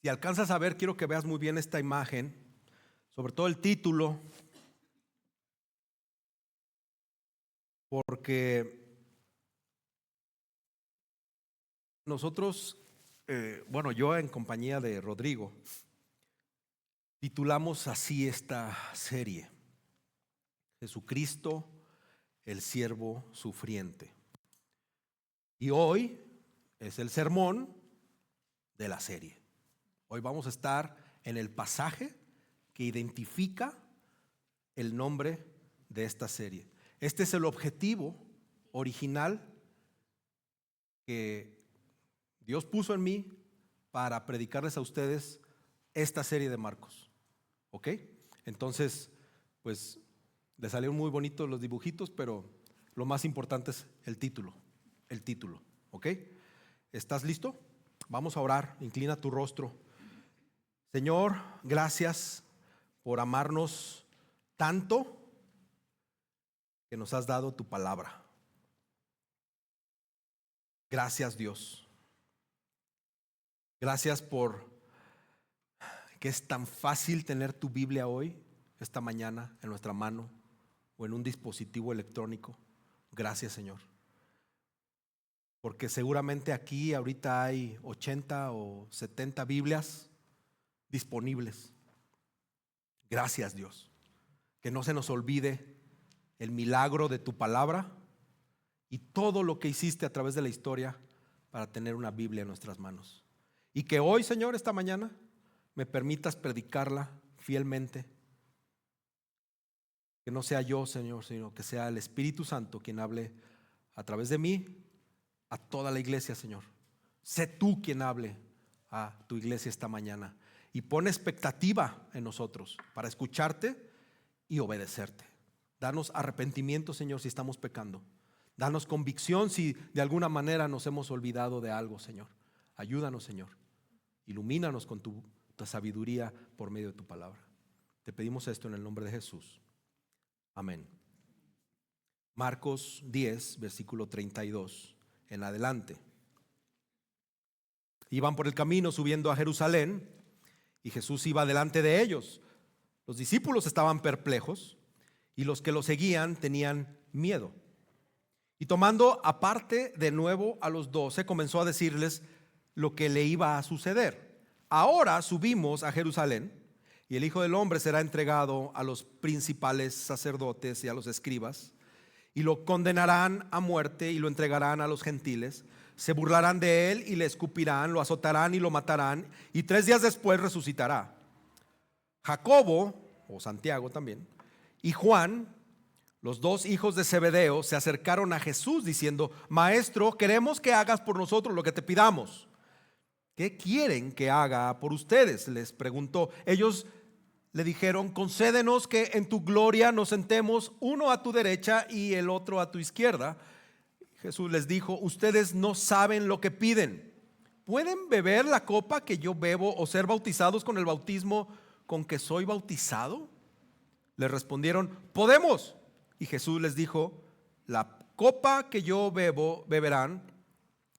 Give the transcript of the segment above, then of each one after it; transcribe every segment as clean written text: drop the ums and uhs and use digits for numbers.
Si alcanzas a ver, quiero que veas muy bien esta imagen, sobre todo el título, porque nosotros, yo en compañía de Rodrigo, titulamos así esta serie: Jesucristo, el siervo sufriente. Y hoy es el sermón de la serie. Hoy vamos a estar en el pasaje que identifica el nombre de esta serie. Este es el objetivo original que Dios puso en mí para predicarles a ustedes esta serie de Marcos. ¿Ok? Entonces, pues le salieron muy bonitos los dibujitos, pero lo más importante es el título. ¿Ok? ¿Estás listo? Vamos a orar. Inclina tu rostro. Señor, gracias por amarnos tanto que nos has dado tu palabra. Gracias, Dios. Gracias por que es tan fácil tener tu Biblia hoy, esta mañana, en nuestra mano o en un dispositivo electrónico. Gracias, Señor. Porque seguramente aquí ahorita hay 80 o 70 Biblias disponibles. Gracias, Dios. Que no se nos olvide el milagro de tu palabra y todo lo que hiciste a través de la historia para tener una Biblia en nuestras manos. Y que hoy, Señor, esta mañana, me permitas predicarla fielmente. Que no sea yo, Señor, sino que sea el Espíritu Santo quien hable a través de mí a toda la iglesia, Señor. Sé tú quien hable a tu iglesia esta mañana y pon expectativa en nosotros para escucharte y obedecerte. Danos arrepentimiento, Señor, si estamos pecando. Danos convicción si de alguna manera nos hemos olvidado de algo, Señor. Ayúdanos, Señor. Ilumínanos con tu sabiduría por medio de tu palabra. Te pedimos esto en el nombre de Jesús. Amén. Marcos 10, versículo 32 en adelante. Iban por el camino subiendo a Jerusalén y Jesús iba delante de ellos. Los discípulos estaban perplejos y los que lo seguían tenían miedo. Y tomando aparte de nuevo a los 12, comenzó a decirles lo que le iba a suceder. Ahora subimos a Jerusalén y el Hijo del Hombre será entregado a los principales sacerdotes y a los escribas, y lo condenarán a muerte y lo entregarán a los gentiles. Se burlarán de él y le escupirán, lo azotarán y lo matarán, y 3 días después resucitará. Jacobo, o Santiago también, y Juan, los 2 hijos de Zebedeo, se acercaron a Jesús diciendo: Maestro, queremos que hagas por nosotros lo que te pidamos. ¿Qué quieren que haga por ustedes?, les preguntó. Ellos le dijeron: concédenos que en tu gloria nos sentemos, uno a tu derecha y el otro a tu izquierda. Jesús les dijo: ustedes no saben lo que piden. ¿Pueden beber la copa que yo bebo o ser bautizados con el bautismo con que soy bautizado? Le respondieron: podemos. Y Jesús les dijo: la copa que yo bebo beberán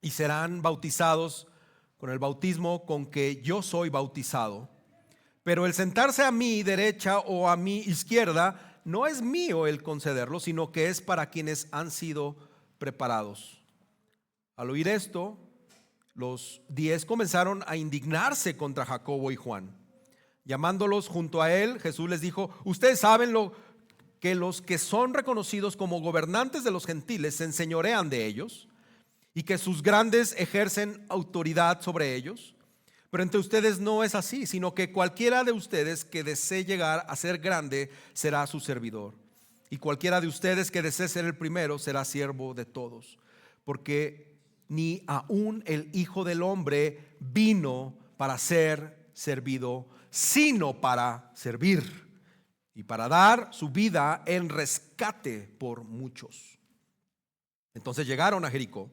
y serán bautizados con el bautismo con que yo soy bautizado. Pero el sentarse a mi derecha o a mi izquierda no es mío el concederlo, sino que es para quienes han sido preparados. Al oír esto, los 10 comenzaron a indignarse contra Jacobo y Juan. Llamándolos junto a él, Jesús les dijo: ustedes saben que los que son reconocidos como gobernantes de los gentiles se enseñorean de ellos y que sus grandes ejercen autoridad sobre ellos. Pero entre ustedes no es así, sino que cualquiera de ustedes que desee llegar a ser grande será su servidor, y cualquiera de ustedes que desee ser el primero será siervo de todos. Porque ni aun el Hijo del Hombre vino para ser servido, sino para servir y para dar su vida en rescate por muchos. Entonces llegaron a Jericó,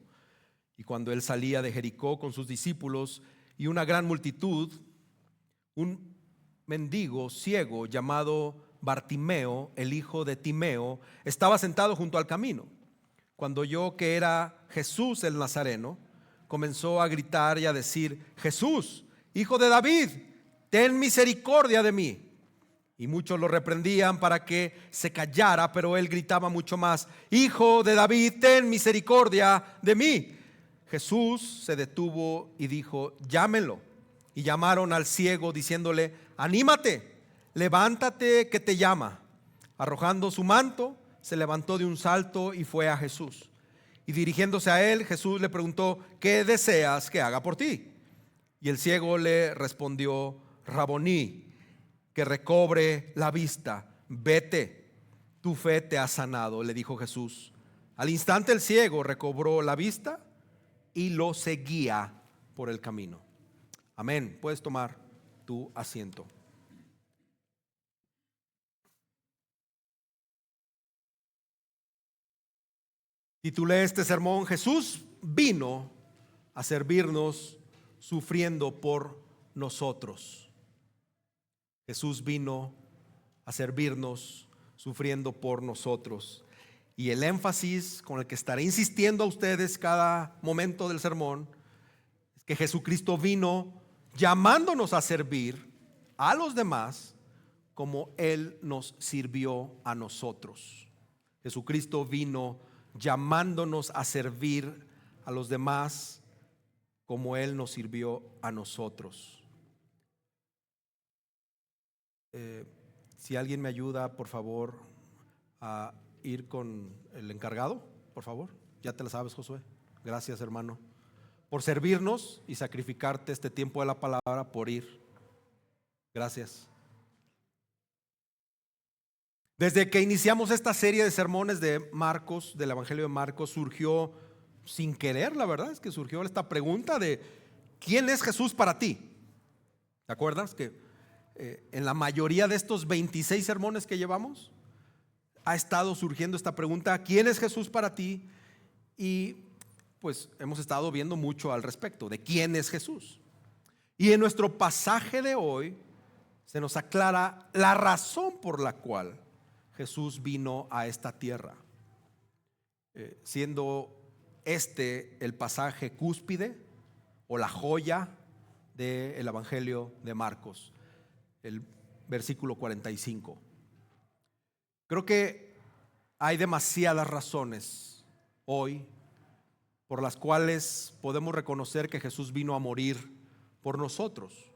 y cuando él salía de Jericó con sus discípulos y una gran multitud, un mendigo ciego llamado Bartimeo, el hijo de Timeo, estaba sentado junto al camino. Cuando oyó que era Jesús el Nazareno, comenzó a gritar y a decir: Jesús, Hijo de David, ten misericordia de mí. Y muchos lo reprendían para que se callara, pero él gritaba mucho más: Hijo de David, ten misericordia de mí. Jesús se detuvo y dijo: llámenlo. Y llamaron al ciego diciéndole: anímate, levántate, que te llama. Arrojando su manto, se levantó de un salto y fue a Jesús. Y dirigiéndose a él, Jesús le preguntó: ¿qué deseas que haga por ti? Y el ciego le respondió: Raboní, que recobre la vista. Vete, tu fe te ha sanado, le dijo Jesús. Al instante el ciego recobró la vista y lo seguía por el camino. Amén. Puedes tomar tu asiento. Titulé este sermón: Jesús vino a servirnos sufriendo por nosotros. Jesús vino a servirnos sufriendo por nosotros. Y el énfasis con el que estaré insistiendo a ustedes cada momento del sermón es que Jesucristo vino llamándonos a servir a los demás como Él nos sirvió a nosotros. Jesucristo vino llamándonos a servir a los demás como Él nos sirvió a nosotros. Si alguien me ayuda, por favor, a ir con el encargado, por favor. Ya te la sabes, Josué. Gracias, hermano, por servirnos y sacrificarte este tiempo de la palabra por ir. Gracias. Desde que iniciamos esta serie de sermones de Marcos, del Evangelio de Marcos, surgió sin querer, la verdad es que surgió esta pregunta de ¿quién es Jesús para ti? ¿Te acuerdas que en la mayoría de estos 26 sermones que llevamos ha estado surgiendo esta pregunta: ¿quién es Jesús para ti? Y pues hemos estado viendo mucho al respecto de quién es Jesús. Y en nuestro pasaje de hoy se nos aclara la razón por la cual Jesús vino a esta tierra, siendo este el pasaje cúspide o la joya del Evangelio de Marcos, el versículo 45. Creo que hay demasiadas razones hoy por las cuales podemos reconocer que Jesús vino a morir por nosotros.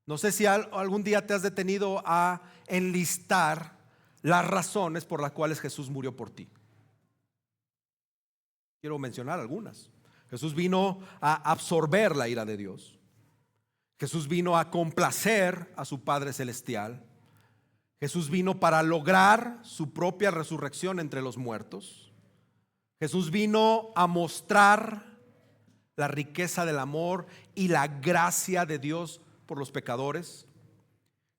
No sé si algún día te has detenido a enlistar las razones por las cuales Jesús murió por ti. Quiero mencionar algunas. Jesús vino a absorber la ira de Dios. Jesús vino a complacer a su Padre Celestial. Jesús vino para lograr su propia resurrección entre los muertos. Jesús vino a mostrar la riqueza del amor y la gracia de Dios por los pecadores.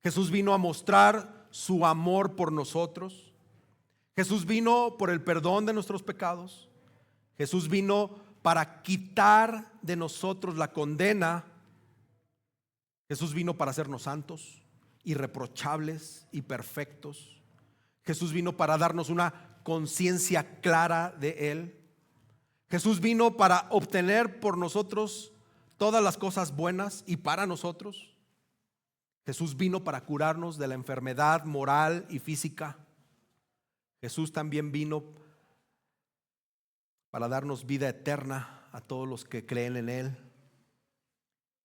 Jesús vino a mostrar su amor por nosotros. Jesús vino por el perdón de nuestros pecados. Jesús vino para quitar de nosotros la condena. Jesús vino para hacernos santos, irreprochables y perfectos. Jesús vino para darnos una conciencia clara de Él. Jesús vino para obtener por nosotros todas las cosas buenas y para nosotros. Jesús vino para curarnos de la enfermedad moral y física. Jesús también vino para darnos vida eterna a todos los que creen en Él.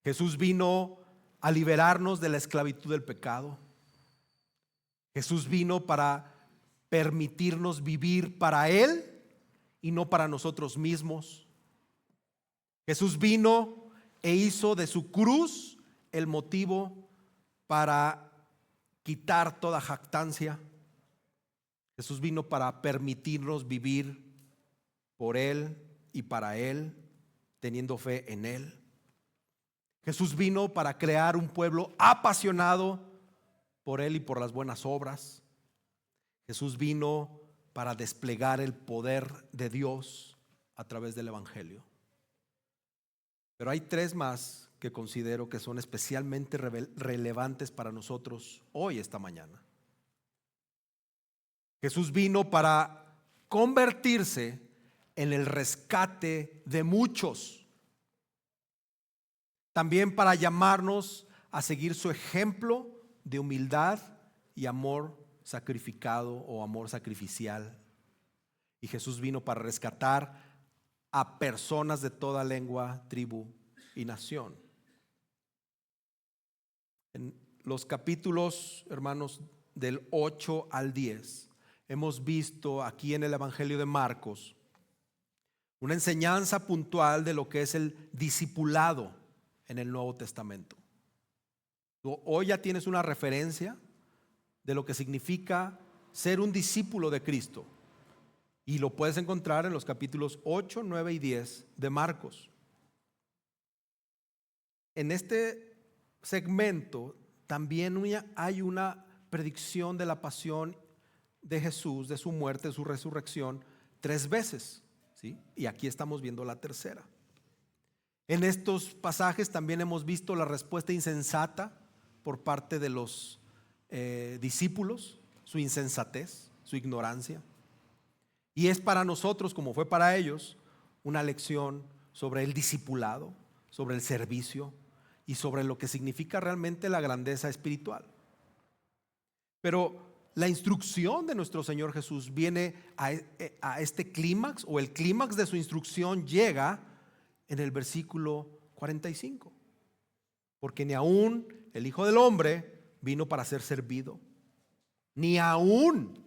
Jesús vino a liberarnos de la esclavitud del pecado. Jesús vino para permitirnos vivir para Él y no para nosotros mismos. Jesús vino e hizo de su cruz el motivo para quitar toda jactancia. Jesús vino para permitirnos vivir por Él y para Él, teniendo fe en Él. Jesús vino para crear un pueblo apasionado por Él y por las buenas obras. Jesús vino para desplegar el poder de Dios a través del Evangelio. Pero hay tres más que considero que son especialmente relevantes para nosotros hoy, esta mañana. Jesús vino para convertirse en el rescate de muchos. también para llamarnos a seguir su ejemplo de humildad y amor sacrificado o amor sacrificial. Y Jesús vino para rescatar a personas de toda lengua, tribu y nación. En los capítulos, hermanos, del 8 al 10, hemos visto aquí en el Evangelio de Marcos una enseñanza puntual de lo que es el discipulado en el Nuevo Testamento. Hoy ya tienes una referencia de lo que significa ser un discípulo de Cristo, y lo puedes encontrar en los capítulos 8, 9 y 10 de Marcos. En este segmento también hay una predicción de la pasión de Jesús, de su muerte, de su resurrección, 3 veces, ¿sí? Y aquí estamos viendo la tercera. En estos pasajes también hemos visto la respuesta insensata por parte de los discípulos, su insensatez, su ignorancia. Y es para nosotros, como fue para ellos, una lección sobre el discipulado, sobre el servicio y sobre lo que significa realmente la grandeza espiritual. Pero la instrucción de nuestro Señor Jesús viene a este clímax, o el clímax de su instrucción llega en el versículo 45. Porque ni aún el Hijo del Hombre vino para ser servido, ni aún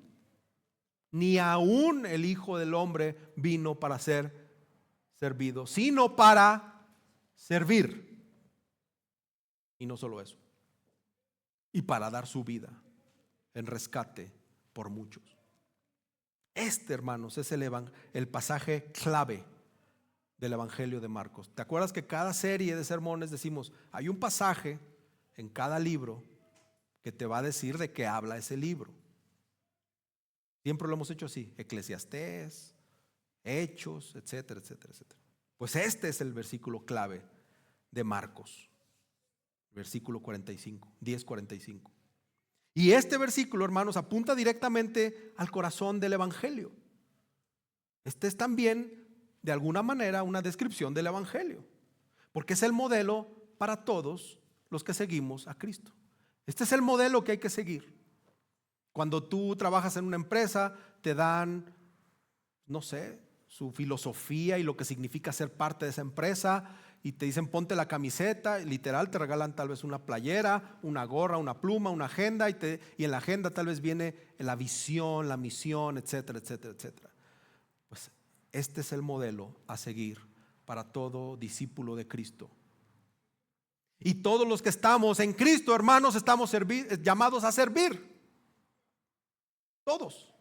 el Hijo del Hombre vino para ser servido, sino para servir. Y no solo eso, y para dar su vida en rescate por muchos. Hermanos, es el pasaje clave del Evangelio de Marcos. ¿Te acuerdas que cada serie de sermones decimos, hay un pasaje en cada libro que te va a decir de qué habla ese libro? Siempre lo hemos hecho así: Eclesiastés, Hechos, etcétera, etcétera, etcétera. Pues este es el versículo clave de Marcos, versículo 45, 10:45. Y este versículo, hermanos, apunta directamente al corazón del Evangelio. Este es también, de alguna manera, una descripción del Evangelio, porque es el modelo para todos los que seguimos a Cristo. Este es el modelo que hay que seguir. Cuando tú trabajas en una empresa, te dan, no sé, su filosofía y lo que significa ser parte de esa empresa, y te dicen ponte la camiseta, y literal te regalan tal vez una playera, una gorra, una pluma, una agenda, y en la agenda tal vez viene la visión, la misión, etcétera, etcétera, etcétera. Pues este es el modelo a seguir para todo discípulo de Cristo. Y todos los que estamos en Cristo, hermanos, estamos llamados a servir. Todos.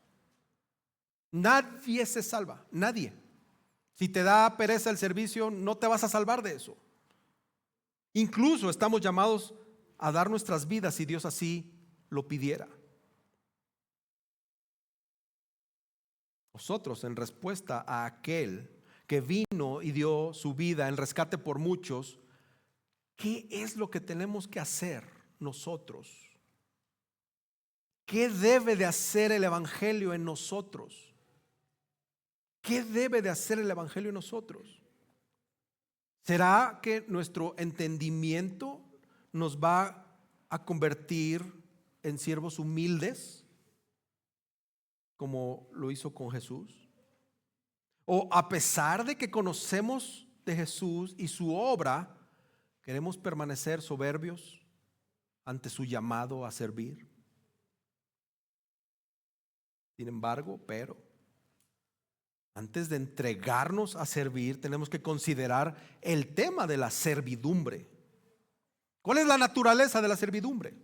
Nadie se salva, nadie. Si te da pereza el servicio, no te vas a salvar de eso. Incluso estamos llamados a dar nuestras vidas si Dios así lo pidiera. Nosotros, en respuesta a aquel que vino y dio su vida en rescate por muchos, ¿qué es lo que tenemos que hacer nosotros? ¿Qué debe de hacer el Evangelio en nosotros? ¿Qué debe de hacer el Evangelio en nosotros? ¿Será que nuestro entendimiento nos va a convertir en siervos humildes, como lo hizo con Jesús? ¿O a pesar de que conocemos de Jesús y su obra, queremos permanecer soberbios ante su llamado a servir? Sin embargo, antes de entregarnos a servir, tenemos que considerar el tema de la servidumbre. ¿Cuál es la naturaleza de la servidumbre?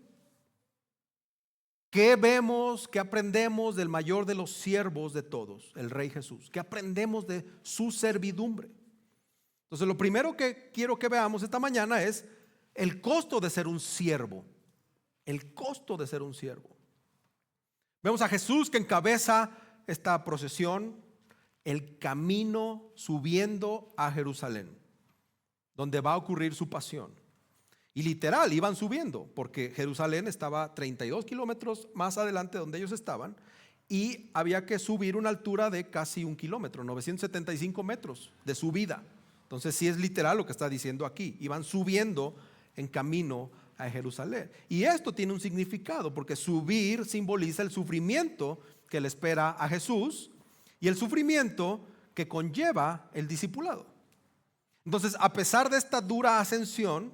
¿Qué vemos, qué aprendemos del mayor de los siervos de todos, el Rey Jesús? ¿Qué aprendemos de su servidumbre? Entonces, lo primero que quiero que veamos esta mañana es el costo de ser un siervo. El costo de ser un siervo. Vemos a Jesús que encabeza esta procesión, el camino subiendo a Jerusalén, donde va a ocurrir su pasión. Y literal, iban subiendo, porque Jerusalén estaba 32 kilómetros más adelante de donde ellos estaban, y había que subir una altura de casi 1 kilómetro, 975 metros de subida. Entonces sí es literal lo que está diciendo aquí. Iban subiendo en camino a Jerusalén. Y esto tiene un significado, porque subir simboliza el sufrimiento que le espera a Jesús y el sufrimiento que conlleva el discipulado. Entonces, a pesar de esta dura ascensión,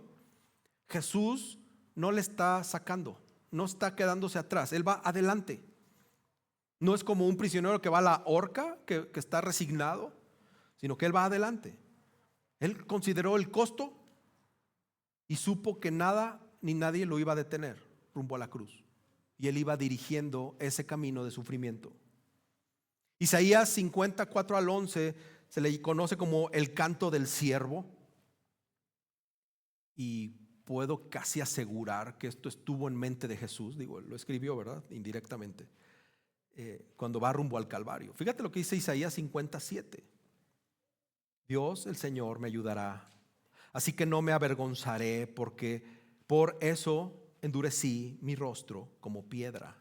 Jesús no le está sacando, no está quedándose atrás, Él va adelante. No es como un prisionero que va a la horca, que está resignado, sino que Él va adelante. Él consideró el costo y supo que nada ni nadie lo iba a detener rumbo a la cruz. Y Él iba dirigiendo ese camino de sufrimiento. Isaías 54 al 11 se le conoce como el canto del siervo. Y puedo casi asegurar que esto estuvo en mente de Jesús. Digo, lo escribió, ¿verdad? Indirectamente. Cuando va rumbo al Calvario. Fíjate lo que dice Isaías 57. Dios, el Señor, me ayudará. Así que no me avergonzaré, porque por eso endurecí mi rostro como piedra.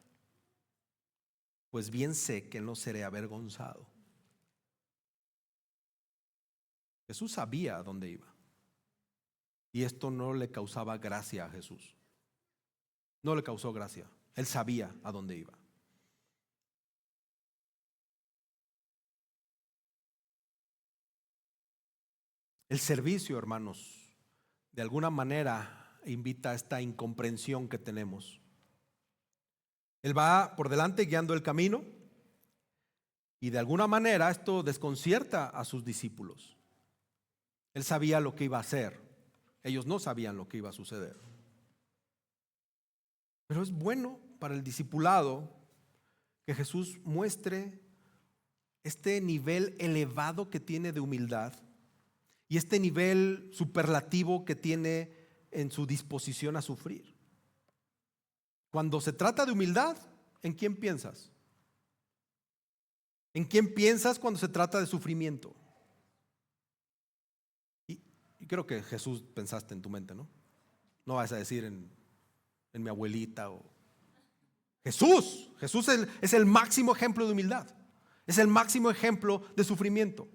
Pues bien sé que no seré avergonzado. Jesús sabía a dónde iba. Y esto no le causaba gracia a Jesús. No le causó gracia. Él sabía a dónde iba. El servicio, hermanos, de alguna manera invita a esta incomprensión que tenemos. Él va por delante guiando el camino y de alguna manera esto desconcierta a sus discípulos. Él sabía lo que iba a hacer. Ellos no sabían lo que iba a suceder. Pero es bueno para el discipulado que Jesús muestre este nivel elevado que tiene de humildad y este nivel superlativo que tiene en su disposición a sufrir. Cuando se trata de humildad, ¿en quién piensas? ¿En quién piensas cuando se trata de sufrimiento? Y creo que Jesús pensaste en tu mente, ¿no? No vas a decir en mi abuelita o... Jesús es el máximo ejemplo de humildad. Es el máximo ejemplo de sufrimiento.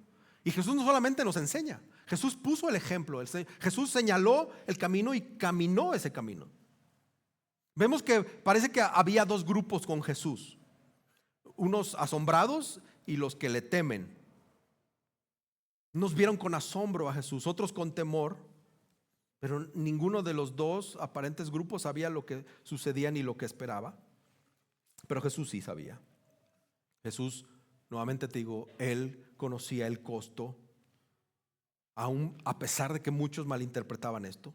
Y Jesús no solamente nos enseña, Jesús puso el ejemplo. Jesús señaló el camino y caminó ese camino. Vemos que parece que había dos grupos con Jesús. Unos asombrados y los que le temen. Unos vieron con asombro a Jesús, otros con temor. Pero ninguno de los dos aparentes grupos sabía lo que sucedía ni lo que esperaba. Pero Jesús sí sabía. Jesús, nuevamente te digo, Él conocía el costo, aún a pesar de que muchos malinterpretaban esto.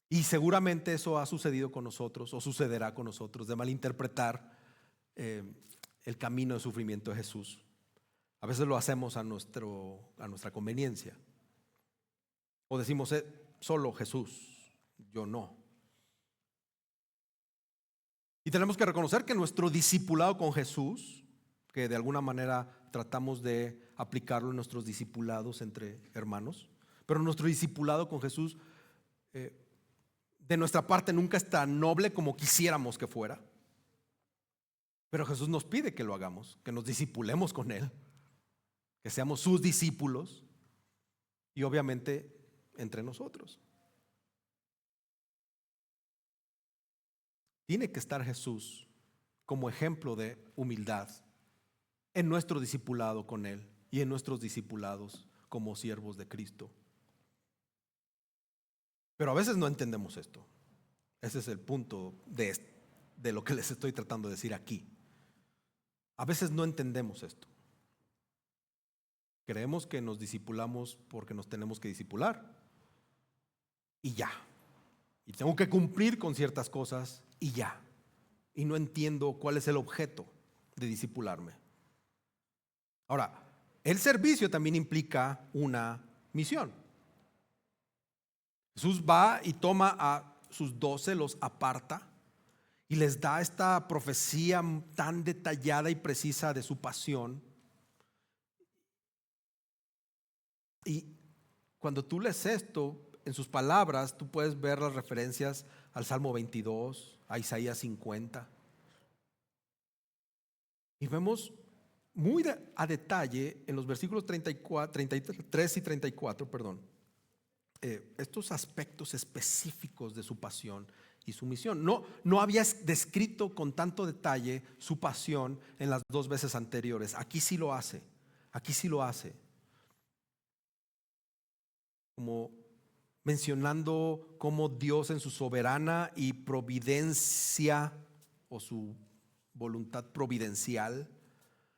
Y seguramente eso ha sucedido con nosotros o sucederá con nosotros, de malinterpretar el camino de sufrimiento de Jesús. A veces lo hacemos a nuestra conveniencia. O decimos, solo Jesús, yo no. Y tenemos que reconocer que nuestro discipulado con Jesús, que de alguna manera tratamos de aplicarlo en nuestros discipulados entre hermanos, pero nuestro discipulado con Jesús de nuestra parte nunca es tan noble como quisiéramos que fuera. Pero Jesús nos pide que lo hagamos, que nos discipulemos con Él, que seamos sus discípulos y obviamente entre nosotros. Tiene que estar Jesús como ejemplo de humildad en nuestro discipulado con Él y en nuestros discipulados como siervos de Cristo. Pero a veces no entendemos esto. Ese es el punto de lo que les estoy tratando de decir aquí. A veces no entendemos esto. Creemos que nos discipulamos porque nos tenemos que discipular y ya. Y tengo que cumplir con ciertas cosas y ya. Y no entiendo cuál es el objeto de discipularme. Ahora, el servicio también implica una misión. Jesús va y toma a sus 12, los aparta y les da esta profecía tan detallada y precisa de su pasión. Y cuando tú lees esto, en sus palabras, tú puedes ver las referencias al Salmo 22, a Isaías 50. Y vemos muy a detalle en los versículos 34, 33 y 34, estos aspectos específicos de su pasión y su misión. No había descrito con tanto detalle su pasión en las dos veces anteriores. Aquí sí lo hace. Aquí sí lo hace. Como mencionando cómo Dios en su soberana y providencia, o su voluntad providencial,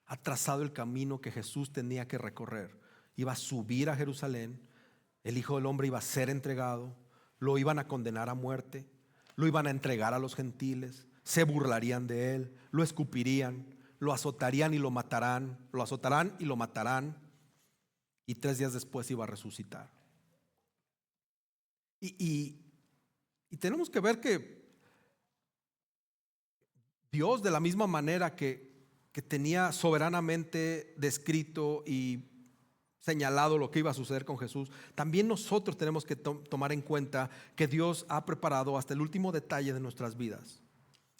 ha trazado el camino que Jesús tenía que recorrer. Iba a subir a Jerusalén, el Hijo del Hombre iba a ser entregado, lo iban a condenar a muerte, lo iban a entregar a los gentiles, se burlarían de él, lo escupirían, lo azotarían y lo matarán, lo azotarán y lo matarán, y 3 días después iba a resucitar. Y tenemos que ver que Dios, de la misma manera que tenía soberanamente descrito y señalado lo que iba a suceder con Jesús, también nosotros tenemos que tomar en cuenta que Dios ha preparado hasta el último detalle de nuestras vidas,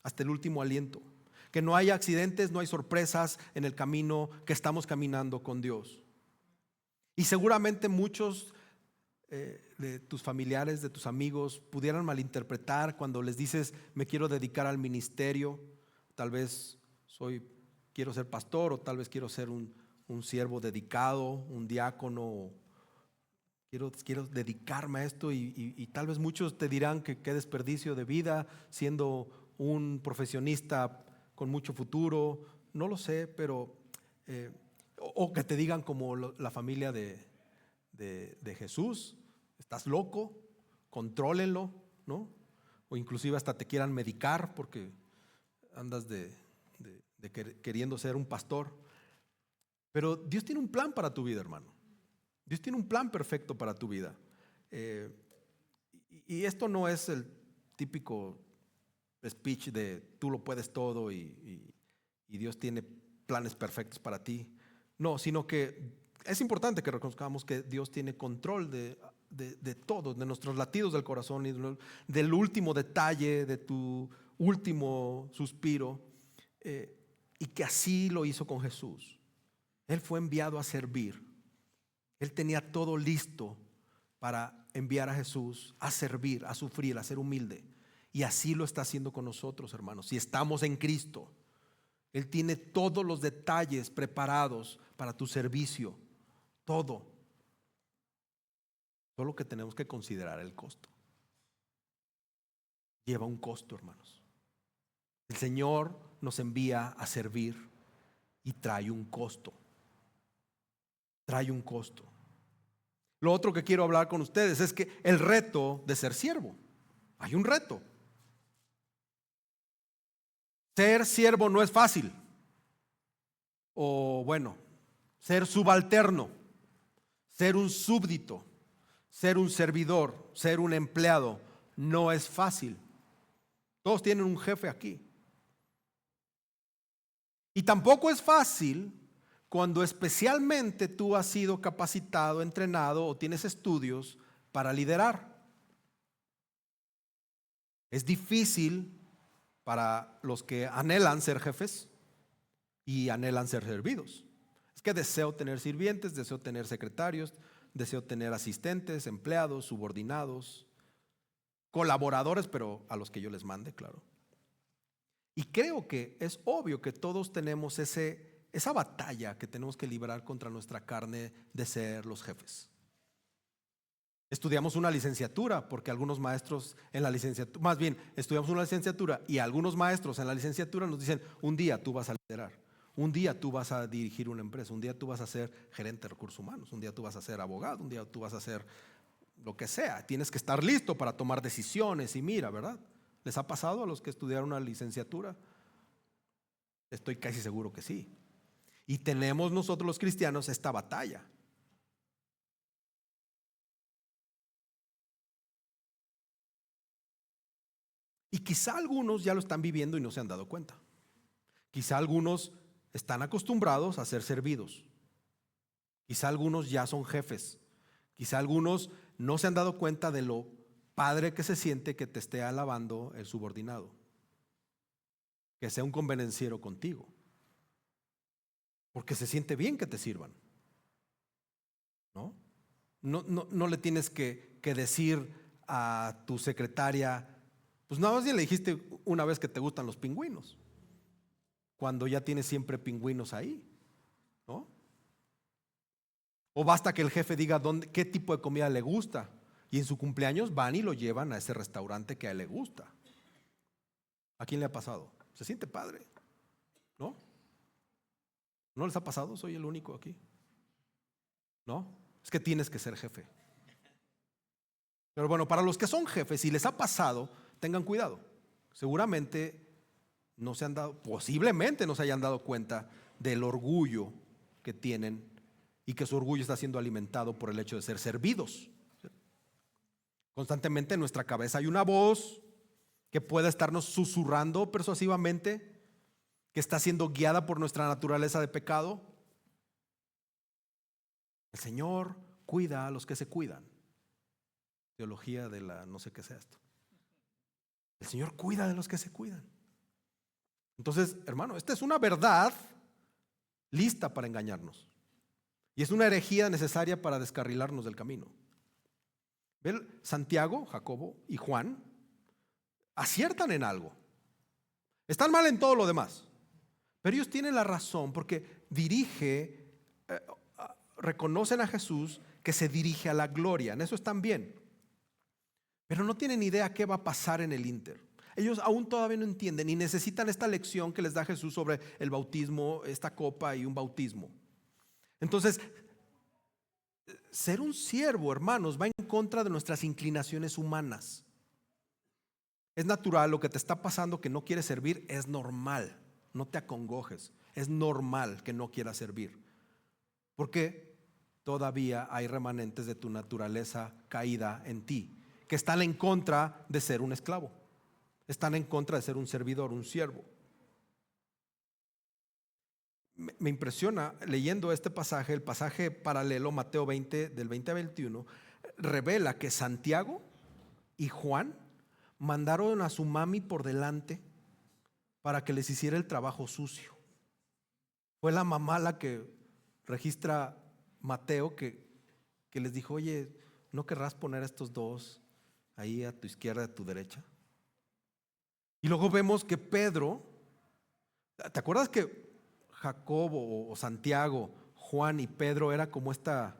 hasta el último aliento, que no hay accidentes, no hay sorpresas en el camino que estamos caminando con Dios. Y seguramente muchos de tus familiares, de tus amigos, pudieran malinterpretar cuando les dices: me quiero dedicar al ministerio, tal vez quiero ser pastor, o tal vez quiero ser un siervo dedicado, un diácono, quiero dedicarme a esto, y tal vez muchos te dirán que qué desperdicio de vida siendo un profesionista con mucho futuro, no lo sé, pero o que te digan como la familia de Jesús: estás loco, contrólenlo, ¿no? O inclusive hasta te quieran medicar porque andas queriendo ser un pastor. Pero Dios tiene un plan para tu vida, hermano. Dios tiene un plan perfecto para tu vida. Y esto no es el típico speech de tú lo puedes todo y Dios tiene planes perfectos para ti. No, sino que es importante que reconozcamos que Dios tiene control de todo, de nuestros latidos del corazón y del último detalle, de tu último suspiro, y que así lo hizo con Jesús. Él fue enviado a servir. Él tenía todo listo para enviar a Jesús a servir, a sufrir, a ser humilde. Y así lo está haciendo con nosotros, hermanos. Si estamos en Cristo, Él tiene todos los detalles preparados para tu servicio. Todo. Solo que tenemos que considerar el costo. Lleva un costo, hermanos. El Señor nos envía a servir y trae un costo. Trae un costo. Lo otro que quiero hablar con ustedes es que el reto de ser siervo. Hay un reto. Ser siervo no es fácil. O bueno, ser subalterno, ser un súbdito, ser un servidor, ser un empleado, no es fácil. Todos tienen un jefe aquí. Y tampoco es fácil cuando especialmente tú has sido capacitado, entrenado o tienes estudios para liderar. Es difícil para los que anhelan ser jefes y anhelan ser servidos. Es que deseo tener sirvientes, deseo tener secretarios, deseo tener asistentes, empleados, subordinados, colaboradores, pero a los que yo les mande, claro. Y creo que es obvio que todos tenemos esa batalla que tenemos que librar contra nuestra carne de ser los jefes. Estudiamos una licenciatura porque algunos maestros en la licenciatura, más bien estudiamos una licenciatura y algunos maestros en la licenciatura nos dicen: un día tú vas a liderar, un día tú vas a dirigir una empresa, un día tú vas a ser gerente de recursos humanos, un día tú vas a ser abogado, un día tú vas a ser lo que sea. Tienes que estar listo para tomar decisiones. Y mira, ¿verdad? ¿Les ha pasado a los que estudiaron una licenciatura? Estoy casi seguro que sí. Y tenemos nosotros los cristianos esta batalla. Y quizá algunos ya lo están viviendo y no se han dado cuenta. Quizá algunos están acostumbrados a ser servidos. Quizá algunos ya son jefes. Quizá algunos no se han dado cuenta de lo padre que se siente que te esté alabando el subordinado, que sea un convenenciero contigo. porque se siente bien que te sirvan, ¿no? No le tienes que decir a tu secretaria, pues nada más bien le dijiste una vez que te gustan los pingüinos, cuando ya tienes siempre pingüinos ahí, ¿no? O basta que el jefe diga qué tipo de comida le gusta, y en su cumpleaños van y lo llevan a ese restaurante que a él le gusta. ¿A quién le ha pasado? Se siente padre, ¿no? ¿No les ha pasado? ¿Soy el único aquí? ¿No? Es que tienes que ser jefe. Pero bueno, para los que son jefes, si les ha pasado, tengan cuidado. Seguramente posiblemente no se hayan dado cuenta del orgullo que tienen y que su orgullo está siendo alimentado por el hecho de ser servidos. Constantemente en nuestra cabeza hay una voz que puede estarnos susurrando persuasivamente, que está siendo guiada por nuestra naturaleza de pecado. El Señor cuida a los que se cuidan. Teología de la no sé qué sea esto. El Señor cuida de los que se cuidan. Entonces, hermano, esta es una verdad lista para engañarnos. Y es una herejía necesaria para descarrilarnos del camino. ¿Ven? Santiago, Jacobo y Juan aciertan en algo. Están mal en todo lo demás. Pero ellos tienen la razón porque reconocen a Jesús que se dirige a la gloria. En eso están bien. Pero no tienen idea qué va a pasar en el ínter. Ellos aún todavía no entienden y necesitan esta lección que les da Jesús sobre el bautismo, esta copa y un bautismo. Entonces, ser un siervo, hermanos, va en contra de nuestras inclinaciones humanas. Es natural, lo que te está pasando que no quieres servir es normal. No te acongojes. Es normal que no quieras servir. Porque todavía hay remanentes de tu naturaleza caída en ti, que están en contra de ser un esclavo. Están en contra de ser un servidor, un siervo. Me impresiona leyendo este pasaje, el pasaje paralelo, Mateo 20, del 20 a 21, revela que Santiago y Juan mandaron a su mami por delante para que les hiciera el trabajo sucio. Fue la mamá la que registra Mateo que les dijo: oye, ¿no querrás poner a estos dos ahí a tu izquierda, a tu derecha? Y luego vemos que Pedro, ¿te acuerdas que Jacobo o Santiago, Juan y Pedro era como este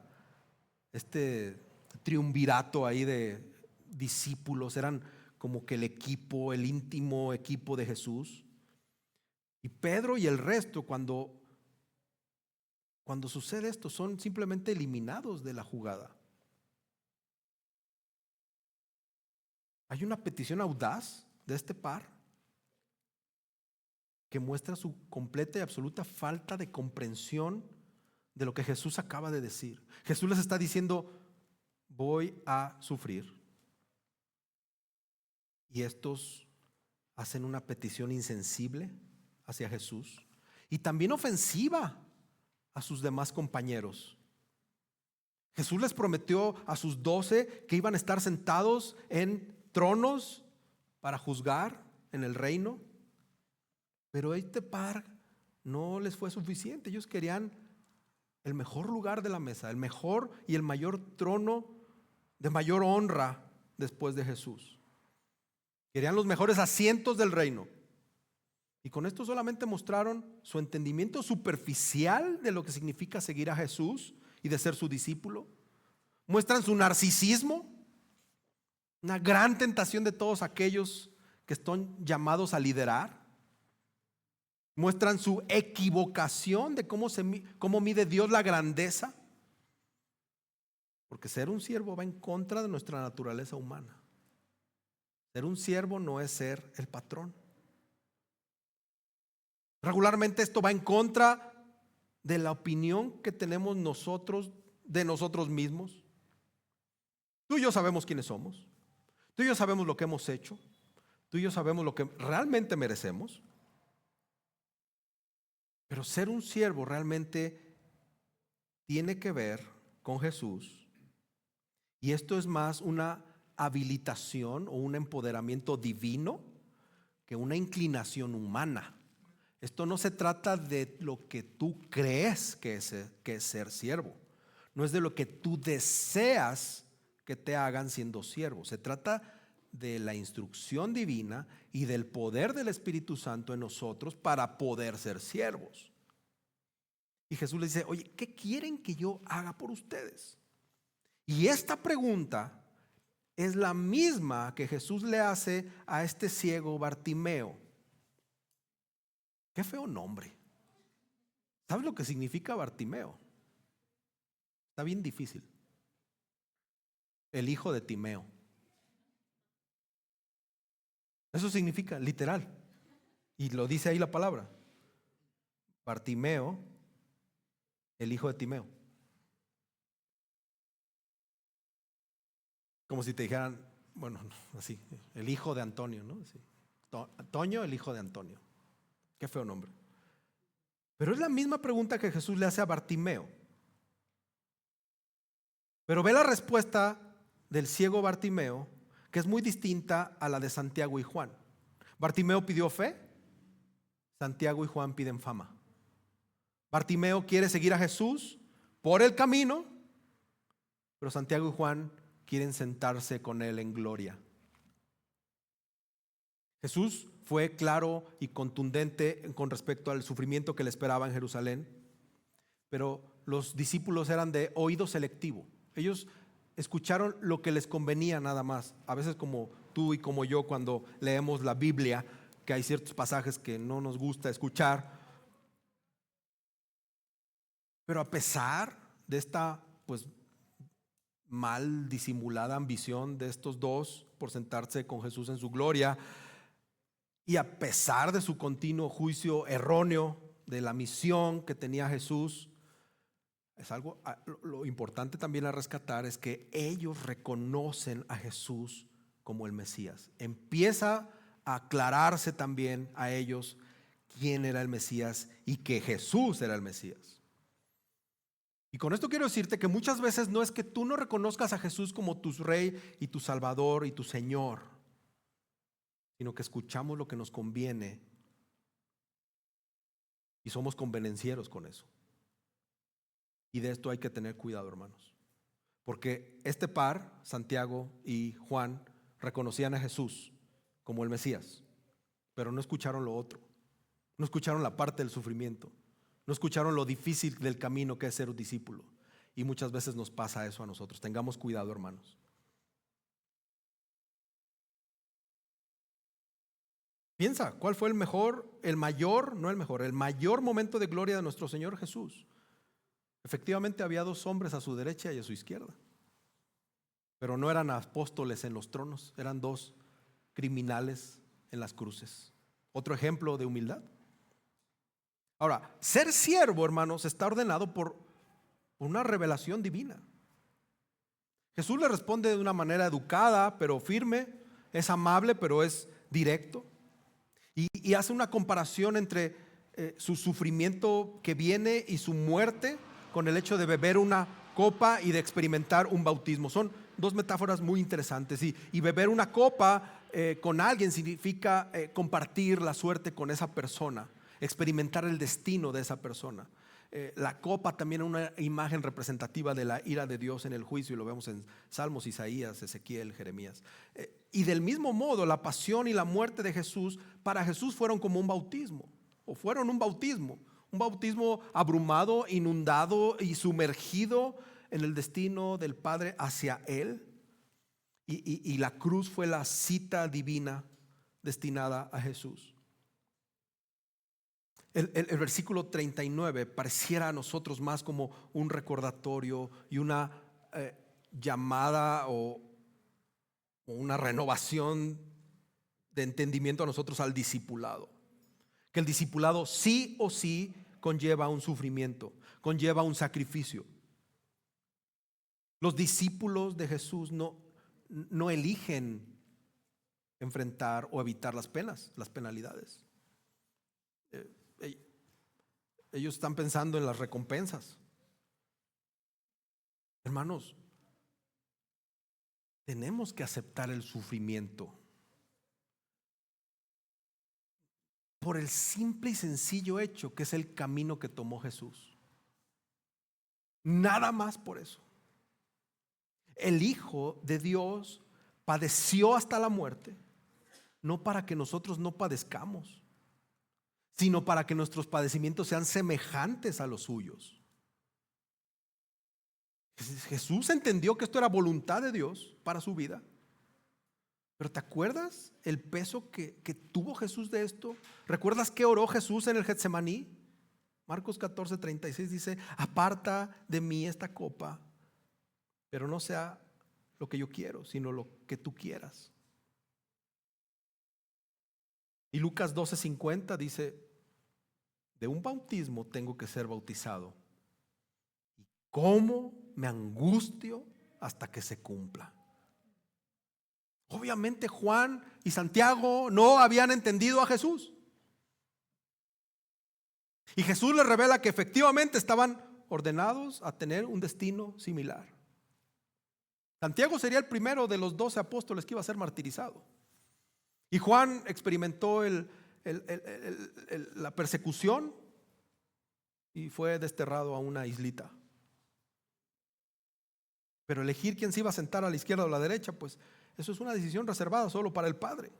triunvirato ahí de discípulos? Eran como que el equipo, el íntimo equipo de Jesús. Y Pedro y el resto, cuando sucede esto, son simplemente eliminados de la jugada. Hay una petición audaz de este par que muestra su completa y absoluta falta de comprensión de lo que Jesús acaba de decir. Jesús les está diciendo: voy a sufrir. Y estos hacen una petición insensible hacia Jesús y también ofensiva a sus demás compañeros. Jesús les prometió a sus 12 que iban a estar sentados en tronos para juzgar en el reino. Pero este par no les fue suficiente. Ellos querían el mejor lugar de la mesa, el mejor y el mayor trono de mayor honra después de Jesús. Querían los mejores asientos del reino. Y con esto solamente mostraron su entendimiento superficial de lo que significa seguir a Jesús y de ser su discípulo. Muestran su narcisismo, una gran tentación de todos aquellos que están llamados a liderar. Muestran su equivocación de cómo mide Dios la grandeza. Porque ser un siervo va en contra de nuestra naturaleza humana. Ser un siervo no es ser el patrón. Regularmente esto va en contra de la opinión que tenemos nosotros de nosotros mismos. Tú y yo sabemos quiénes somos. Tú y yo sabemos lo que hemos hecho. Tú y yo sabemos lo que realmente merecemos. Pero ser un siervo realmente tiene que ver con Jesús. Y esto es más una habilitación o un empoderamiento divino que una inclinación humana. Esto no se trata de lo que tú crees que es ser siervo. No es de lo que tú deseas que te hagan siendo siervo. Se trata de la instrucción divina y del poder del Espíritu Santo en nosotros para poder ser siervos. Y Jesús le dice, oye, ¿qué quieren que yo haga por ustedes? Y esta pregunta es la misma que Jesús le hace a este ciego Bartimeo. Qué feo nombre. ¿Sabes lo que significa Bartimeo? Está bien difícil. El hijo de Timeo. Eso significa, literal. Y lo dice ahí la palabra. Bartimeo, el hijo de Timeo. Como si te dijeran, bueno, así, el hijo de Antonio, ¿no? Así. Toño, el hijo de Antonio. Qué feo nombre. Pero es la misma pregunta que Jesús le hace a Bartimeo. Pero ve la respuesta del ciego Bartimeo, que es muy distinta a la de Santiago y Juan. Bartimeo pidió fe, Santiago y Juan piden fama. Bartimeo quiere seguir a Jesús por el camino, pero Santiago y Juan quieren sentarse con él en gloria. Jesús fue claro y contundente con respecto al sufrimiento que le esperaba en Jerusalén, pero los discípulos eran de oído selectivo. Ellos escucharon lo que les convenía nada más. A veces como tú y como yo cuando leemos la Biblia, que hay ciertos pasajes que no nos gusta escuchar. Pero a pesar de esta pues mal disimulada ambición de estos dos por sentarse con Jesús en su gloria, y a pesar de su continuo juicio erróneo de la misión que tenía Jesús, es algo, lo importante también a rescatar es que ellos reconocen a Jesús como el Mesías. Empieza a aclararse también a ellos quién era el Mesías y que Jesús era el Mesías. Y con esto quiero decirte que muchas veces no es que tú no reconozcas a Jesús como tu Rey y tu Salvador y tu Señor, sino que escuchamos lo que nos conviene y somos convenencieros con eso. Y de esto hay que tener cuidado, hermanos. Porque este par, Santiago y Juan, reconocían a Jesús como el Mesías, pero no escucharon lo otro. No escucharon la parte del sufrimiento. No escucharon lo difícil del camino que es ser un discípulo. Y muchas veces nos pasa eso a nosotros. Tengamos cuidado, hermanos. Piensa, ¿cuál fue el mayor momento de gloria de nuestro Señor Jesús? Efectivamente había dos hombres a su derecha y a su izquierda, pero no eran apóstoles en los tronos, eran dos criminales en las cruces. Otro ejemplo de humildad. Ahora, ser siervo, hermanos, está ordenado por una revelación divina. Jesús le responde de una manera educada pero firme, es amable pero es directo, y hace una comparación entre su sufrimiento que viene y su muerte con el hecho de beber una copa y de experimentar un bautismo. Son dos metáforas muy interesantes. Y beber una copa con alguien significa compartir la suerte con esa persona, experimentar el destino de esa persona. La copa también es una imagen representativa de la ira de Dios en el juicio, y lo vemos en Salmos, Isaías, Ezequiel, Jeremías. Y del mismo modo, la pasión y la muerte de Jesús para Jesús fueron como un bautismo, o fueron un bautismo abrumado, inundado y sumergido en el destino del Padre hacia Él. Y la cruz fue la cita divina destinada a Jesús. El versículo 39 pareciera a nosotros más como un recordatorio y una llamada o una renovación de entendimiento a nosotros al discipulado. Que el discipulado sí o sí conlleva un sufrimiento, conlleva un sacrificio. Los discípulos de Jesús no eligen enfrentar o evitar las penas, las penalidades. Ellos están pensando en las recompensas. Hermanos, tenemos que aceptar el sufrimiento. por el simple y sencillo hecho que es el camino que tomó Jesús. Nada más por eso. El Hijo de Dios padeció hasta la muerte, no para que nosotros no padezcamos, sino para que nuestros padecimientos sean semejantes a los suyos. Jesús entendió que esto era voluntad de Dios para su vida. Pero ¿te acuerdas el peso que tuvo Jesús de esto? ¿Recuerdas qué oró Jesús en el Getsemaní? Marcos 14:36 dice: aparta de mí esta copa, pero no sea lo que yo quiero, sino lo que tú quieras. Y Lucas 12:50 dice: de un bautismo tengo que ser bautizado, y cómo me angustio hasta que se cumpla. Obviamente Juan y Santiago no habían entendido a Jesús. Y Jesús les revela que efectivamente estaban ordenados a tener un destino similar. Santiago sería el primero de los 12 apóstoles que iba a ser martirizado. Y Juan experimentó la persecución y fue desterrado a una islita. Pero elegir quién se iba a sentar a la izquierda o a la derecha, pues eso es una decisión reservada solo para el Padre.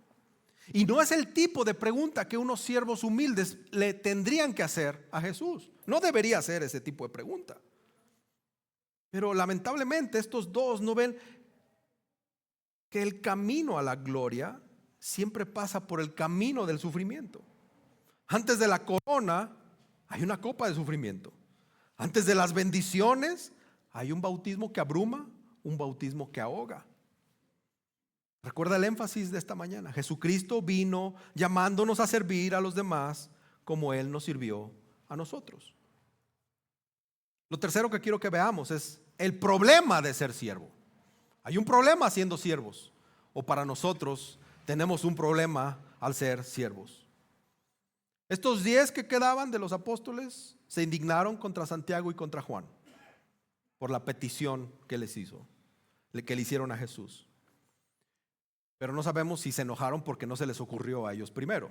Y no es el tipo de pregunta que unos siervos humildes le tendrían que hacer a Jesús. No debería ser ese tipo de pregunta. Pero lamentablemente estos dos no ven que el camino a la gloria siempre pasa por el camino del sufrimiento. Antes de la corona hay una copa de sufrimiento. Antes de las bendiciones hay un bautismo que abruma, un bautismo que ahoga. Recuerda el énfasis de esta mañana. Jesucristo vino llamándonos a servir a los demás como Él nos sirvió a nosotros. Lo tercero que quiero que veamos es el problema de ser siervo. Hay un problema siendo siervos, o para nosotros tenemos un problema al ser siervos. Estos 10 que quedaban de los apóstoles se indignaron contra Santiago y contra Juan por la petición que les hizo, que le hicieron a Jesús. Pero no sabemos si se enojaron porque no se les ocurrió a ellos primero.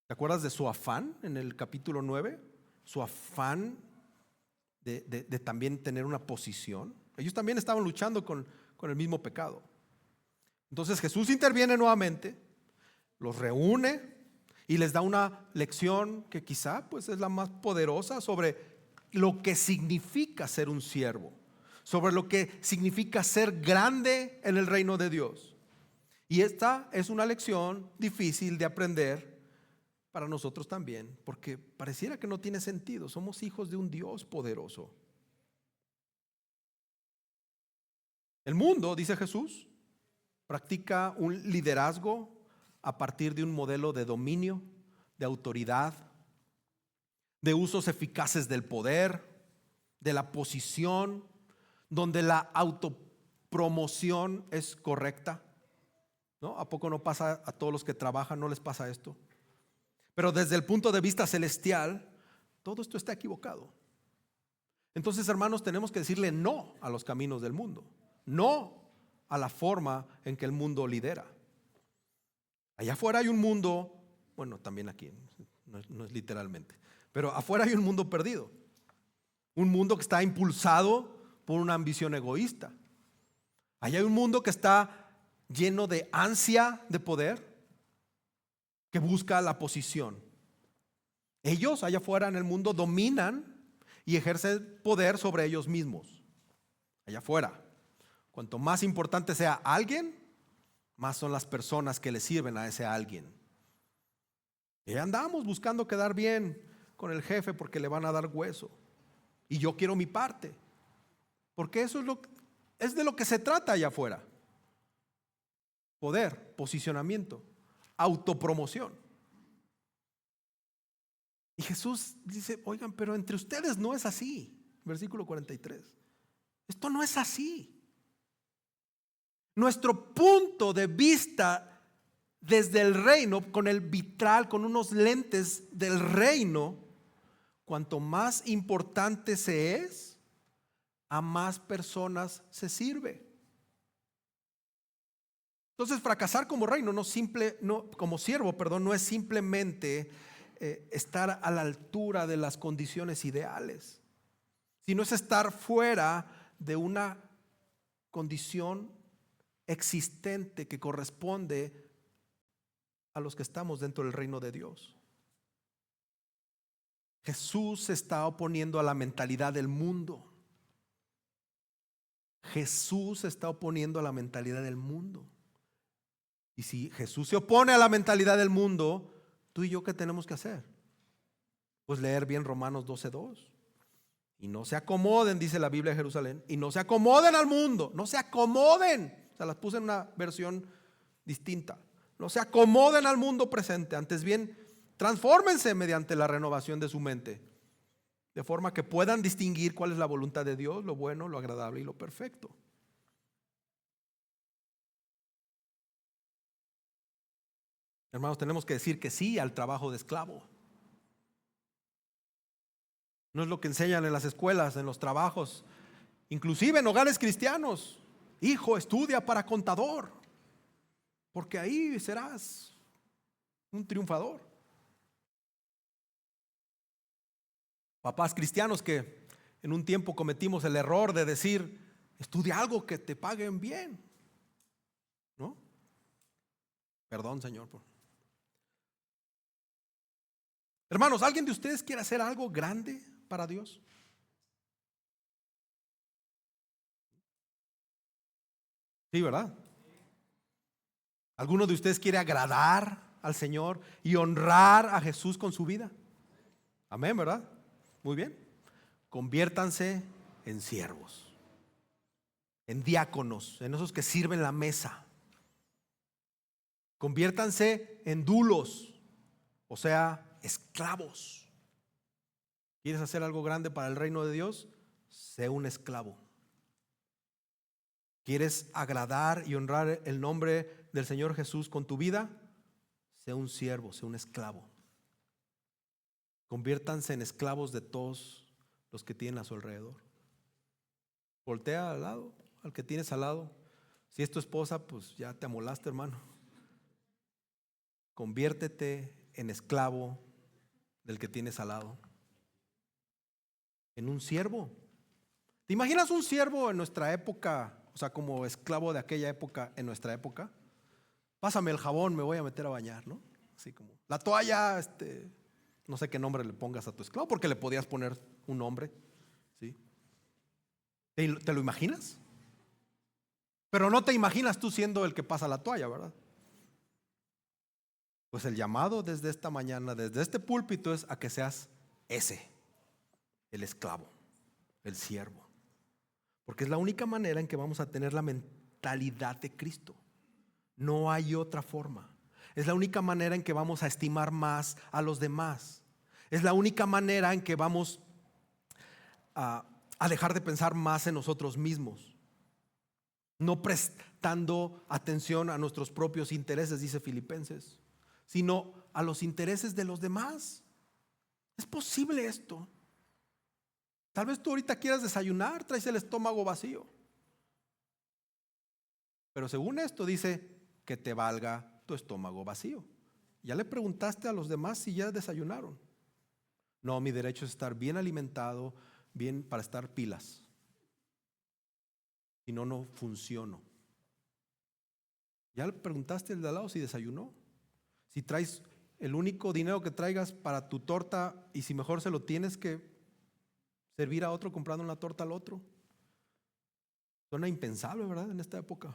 ¿Te acuerdas de su afán en el capítulo 9? Su afán de también tener una posición. Ellos también estaban luchando con el mismo pecado. Entonces Jesús interviene nuevamente, los reúne y les da una lección que quizá pues es la más poderosa sobre lo que significa ser un siervo, sobre lo que significa ser grande en el reino de Dios. Y esta es una lección difícil de aprender para nosotros también, porque pareciera que no tiene sentido. Somos hijos de un Dios poderoso. El mundo, dice Jesús, practica un liderazgo a partir de un modelo de dominio, de autoridad, de usos eficaces del poder, de la posición, donde la autopromoción es correcta, ¿no? ¿A poco no pasa a todos los que trabajan? ¿No les pasa esto? Pero desde el punto de vista celestial, todo esto está equivocado. Entonces, hermanos, tenemos que decirle no a los caminos del mundo, no a la forma en que el mundo lidera. Allá afuera hay un mundo, bueno, también aquí, no es literalmente, pero afuera hay un mundo perdido, un mundo que está impulsado por una ambición egoísta. Allá hay un mundo que está lleno de ansia de poder, que busca la posición. Ellos allá afuera en el mundo dominan y ejercen poder sobre ellos mismos. Allá afuera, cuanto más importante sea alguien, más son las personas que le sirven a ese alguien. Y andamos buscando quedar bien con el jefe porque le van a dar hueso. Y yo quiero mi parte. Porque eso es de lo que se trata allá afuera. Poder, posicionamiento, autopromoción. Y Jesús dice: oigan, pero entre ustedes no es así. Versículo 43. Esto no es así. Nuestro punto de vista desde el reino, con el vitral, con unos lentes del reino, cuanto más importante se es, a más personas se sirve. Entonces, fracasar como reino, como siervo, no es simplemente estar a la altura de las condiciones ideales, sino es estar fuera de una condición existente que corresponde a los que estamos dentro del reino de Dios. Jesús se está oponiendo a la mentalidad del mundo. Jesús se está oponiendo a la mentalidad del mundo. Y si Jesús se opone a la mentalidad del mundo, tú y yo, ¿qué tenemos que hacer? Pues leer bien Romanos 12:2. Y no se acomoden, dice la Biblia de Jerusalén, y no se acomoden al mundo, no se acomoden. O sea, las puse en una versión distinta. No se acomoden al mundo presente, antes bien, transfórmense mediante la renovación de su mente, de forma que puedan distinguir cuál es la voluntad de Dios, lo bueno, lo agradable y lo perfecto. Hermanos, tenemos que decir que sí al trabajo de esclavo. No es lo que enseñan en las escuelas, en los trabajos, inclusive en hogares cristianos. Hijo, estudia para contador, porque ahí serás un triunfador. Papás cristianos que en un tiempo cometimos el error de decir: estudia algo que te paguen bien, ¿no? Perdón, Señor. Hermanos, ¿alguien de ustedes quiere hacer algo grande para Dios? Sí, ¿verdad? ¿Alguno de ustedes quiere agradar al Señor y honrar a Jesús con su vida? Amén, ¿verdad? Muy bien. Conviértanse en siervos, en diáconos, en esos que sirven la mesa. Conviértanse en dulos, o sea, esclavos. ¿Quieres hacer algo grande para el reino de Dios? Sé un esclavo. ¿Quieres agradar y honrar el nombre del Señor Jesús con tu vida? Sé un siervo, sé un esclavo. Conviértanse en esclavos de todos los que tienen a su alrededor. Voltea al lado, al que tienes al lado. Si es tu esposa, pues ya te amolaste, hermano. Conviértete en esclavo del que tienes al lado, en un siervo. ¿Te imaginas un siervo en nuestra época? O sea, como esclavo de aquella época en nuestra época. Pásame el jabón, me voy a meter a bañar, ¿no? Así como la toalla, no sé qué nombre le pongas a tu esclavo, porque le podías poner un nombre, ¿sí? ¿Te lo imaginas? Pero no te imaginas tú siendo el que pasa la toalla, ¿verdad? Pues el llamado desde esta mañana, desde este púlpito, es a que seas ese, el esclavo, el siervo. Porque es la única manera en que vamos a tener la mentalidad de Cristo. No hay otra forma. Es la única manera en que vamos a estimar más a los demás. Es la única manera en que vamos a dejar de pensar más en nosotros mismos, no prestando atención a nuestros propios intereses, dice Filipenses, sino a los intereses de los demás. ¿Es posible esto? Tal vez tú ahorita quieras desayunar, traes el estómago vacío, pero según esto dice que te valga tu estómago vacío. ¿Ya le preguntaste a los demás si ya desayunaron? No, mi derecho es estar bien alimentado, bien para estar pilas. Si no, no funciono. ¿Ya le preguntaste al de al lado si desayunó? Si traes el único dinero que traigas para tu torta, y si mejor se lo tienes que servir a otro comprando una torta al otro. Suena impensable, ¿verdad? En esta época.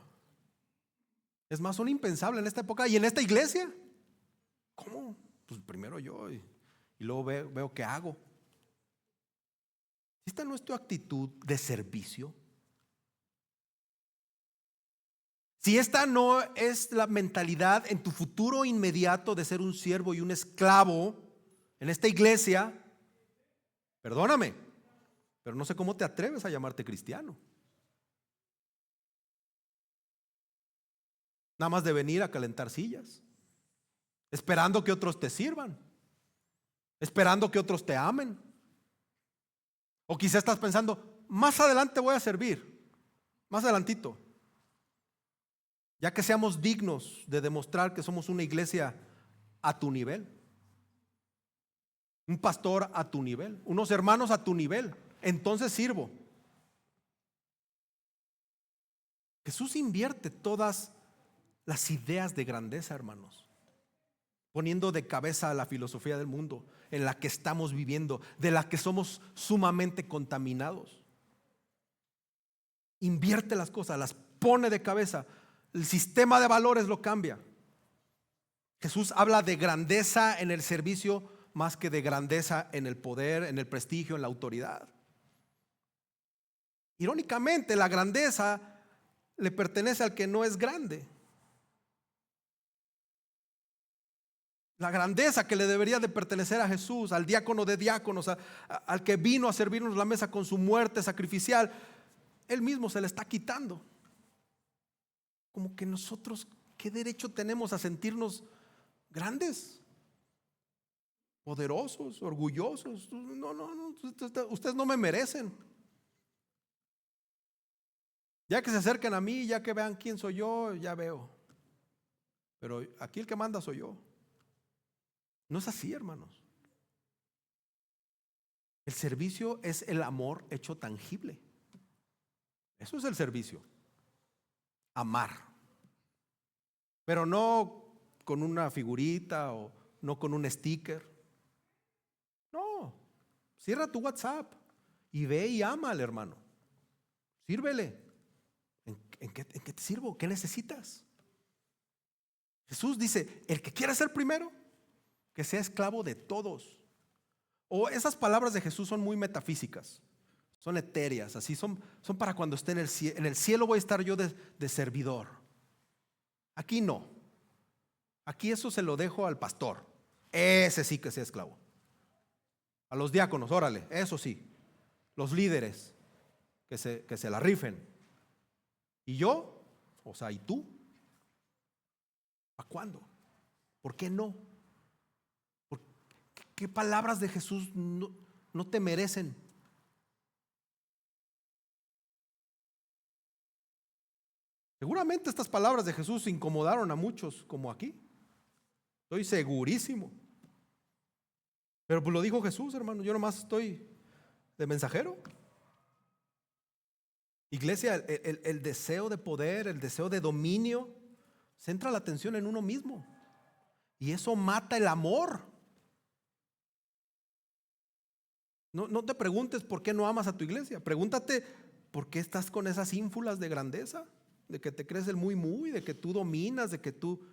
Es más, suena impensable en esta época y en esta iglesia. ¿Cómo? Pues primero yo y luego veo qué hago. ¿Esta no es tu actitud de servicio? Si esta no es la mentalidad en tu futuro inmediato de ser un siervo y un esclavo en esta iglesia, perdóname, pero no sé cómo te atreves a llamarte cristiano. Nada más de venir a calentar sillas, esperando que otros te sirvan, esperando que otros te amen. O quizá estás pensando, más adelante voy a servir, más adelantito. ya que seamos dignos de demostrar que somos una iglesia a tu nivel, un pastor a tu nivel, unos hermanos a tu nivel, entonces sirvo. Jesús invierte todas las ideas de grandeza, hermanos, poniendo de cabeza a la filosofía del mundo en la que estamos viviendo, de la que somos sumamente contaminados. Invierte las cosas, las pone de cabeza. El sistema de valores lo cambia. Jesús habla de grandeza en el servicio más que de grandeza en el poder, en el prestigio, en la autoridad. Irónicamente, la grandeza le pertenece al que no es grande. La grandeza que le debería de pertenecer a Jesús, al diácono de diáconos, al que vino a servirnos la mesa con su muerte sacrificial, él mismo se le está quitando. Como que nosotros, ¿qué derecho tenemos a sentirnos grandes, poderosos, orgullosos? No, ustedes no me merecen. Ya que se acerquen a mí, ya que vean quién soy yo, ya veo. Pero aquí el que manda soy yo. No es así, hermanos. El servicio es el amor hecho tangible. Eso es el servicio. Amar. Pero no con una figurita o no con un sticker. No. Cierra tu WhatsApp y ve y ama al hermano. Sírvele. ¿En qué te sirvo? ¿Qué necesitas? Jesús dice, el que quiera ser primero, que sea esclavo de todos. O esas palabras de Jesús son muy metafísicas, son etéreas, así son para cuando esté en el cielo. En el cielo voy a estar yo de servidor. Aquí no. Aquí eso se lo dejo al pastor. Ese sí que sea esclavo. A los diáconos, órale, eso sí. Los líderes, que se la rifen. ¿Y yo? O sea, ¿y tú? ¿A cuándo? ¿Por qué no? ¿Qué palabras de Jesús no te merecen? Seguramente estas palabras de Jesús incomodaron a muchos, como aquí. Estoy segurísimo. Pero pues lo dijo Jesús, hermano. Yo nomás estoy de mensajero. Iglesia, el deseo de poder, el deseo de dominio, centra la atención en uno mismo. Y eso mata el amor. No te preguntes por qué no amas a tu iglesia. Pregúntate por qué estás con esas ínfulas de grandeza, de que te crees el muy, de que tú dominas, de que tú,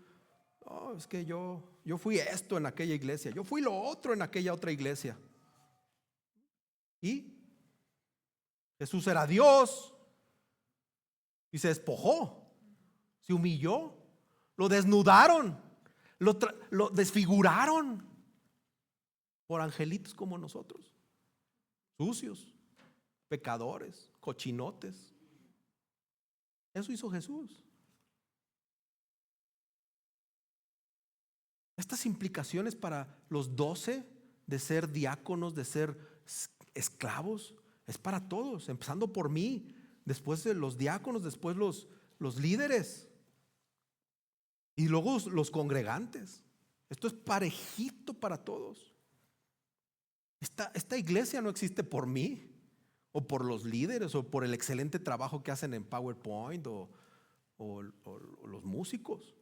es que yo fui esto en aquella iglesia, yo fui lo otro en aquella otra iglesia. Y Jesús era Dios y se despojó, se humilló, lo desnudaron, lo desfiguraron por angelitos como nosotros. Sucios, pecadores, cochinotes. Eso hizo Jesús. Estas implicaciones para los 12 de ser diáconos, de ser esclavos, es para todos, empezando por mí, después de los diáconos, después los líderes y luego los congregantes. Esto es parejito para todos. Esta iglesia no existe por mí o por los líderes o por el excelente trabajo que hacen en PowerPoint o los músicos.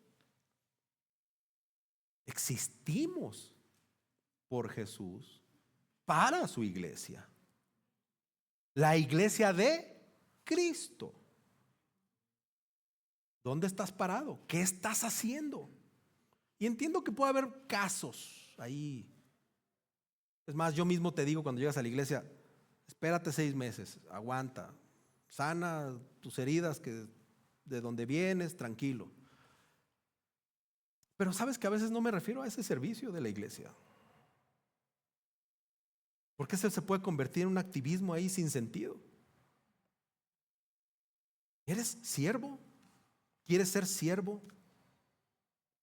Existimos por Jesús para su iglesia, la iglesia de Cristo. ¿Dónde estás parado? ¿Qué estás haciendo? Y entiendo que puede haber casos ahí. Es más, yo mismo te digo cuando llegas a la iglesia, espérate 6 meses, aguanta, sana tus heridas que de donde vienes, tranquilo. Pero sabes que a veces no me refiero a ese servicio de la iglesia, porque ese se puede convertir en un activismo ahí sin sentido. ¿Eres siervo? ¿Quieres ser siervo?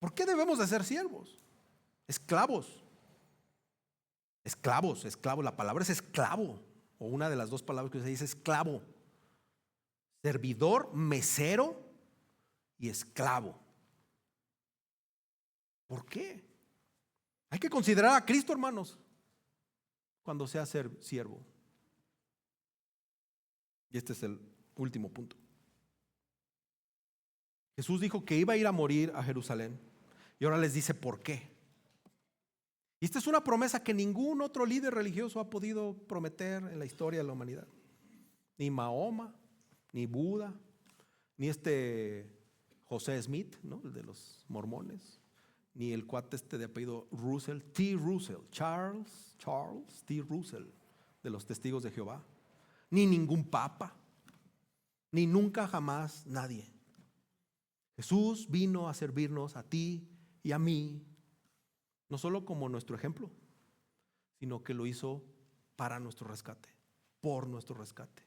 ¿Por qué debemos de ser siervos? Esclavos. Esclavos, la palabra es esclavo, o una de las dos palabras que se dice esclavo. Servidor, mesero y esclavo. ¿Por qué? Hay que considerar a Cristo, hermanos, cuando sea ser siervo. Y este es el último punto. Jesús dijo que iba a ir a morir a Jerusalén y ahora les dice por qué. Y esta es una promesa que ningún otro líder religioso ha podido prometer en la historia de la humanidad. Ni Mahoma, ni Buda, ni José Smith, ¿no? El de los mormones, ni el cuate de apellido Russell, Charles T. Russell, de los Testigos de Jehová, ni ningún papa, ni nunca jamás nadie. Jesús vino a servirnos a ti y a mí, no solo como nuestro ejemplo, sino que lo hizo para nuestro rescate, por nuestro rescate.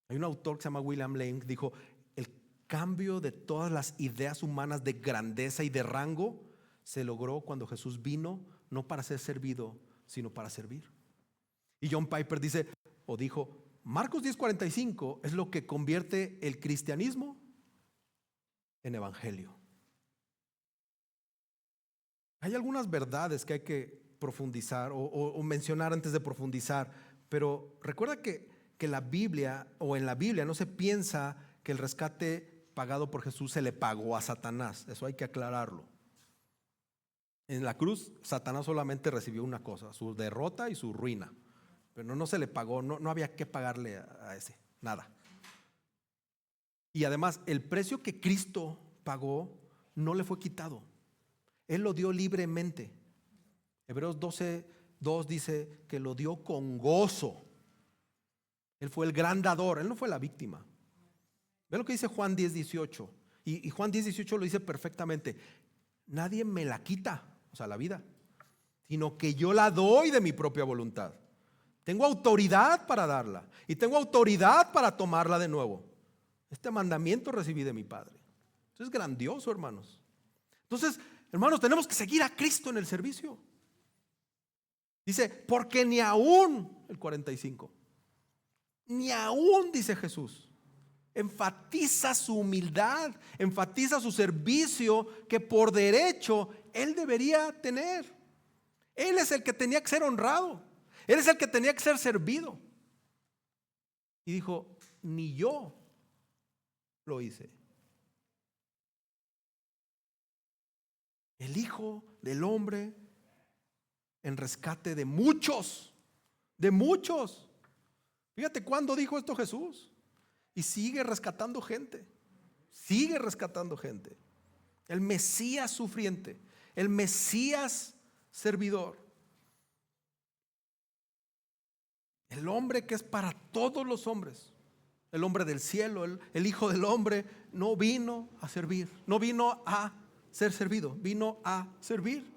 Hay un autor que se llama William Lane que dijo: el cambio de todas las ideas humanas de grandeza y de rango se logró cuando Jesús vino, no para ser servido, sino para servir. Y John Piper dijo: Marcos 10:45 es lo que convierte el cristianismo en evangelio. Hay algunas verdades que hay que profundizar o mencionar antes de profundizar, pero recuerda que la Biblia, o en la Biblia, no se piensa que el rescate pagado por Jesús se le pagó a Satanás. Eso hay que aclararlo. En la cruz, Satanás solamente recibió una cosa: su derrota y su ruina. Pero no se le pagó, no había que pagarle a ese, nada. Y además, el precio que Cristo pagó no le fue quitado. Él lo dio libremente. Hebreos 12:2 dice que lo dio con gozo. Él fue el gran dador, él no fue la víctima. Ve lo que dice Juan 10:18. Y Juan 10:18 lo dice perfectamente: nadie me la quita, o sea, la vida, sino que yo la doy de mi propia voluntad. Tengo autoridad para darla y tengo autoridad para tomarla de nuevo. Este mandamiento recibí de mi Padre. Eso es grandioso, hermanos. Entonces, hermanos, tenemos que seguir a Cristo en el servicio. Dice: porque ni aún, el 45, ni aún, dice Jesús, enfatiza su humildad, enfatiza su servicio que por derecho Él debería tener. Él es el que tenía que ser honrado. Él es el que tenía que ser servido. Y dijo: ni yo lo hice. El Hijo del Hombre en rescate de muchos, de muchos. Fíjate cuándo dijo esto Jesús. Y sigue rescatando gente. Sigue rescatando gente. El Mesías sufriente, el Mesías servidor, el hombre que es para todos los hombres, el hombre del cielo, el Hijo del Hombre, no vino a servir, no vino a ser servido, vino a servir.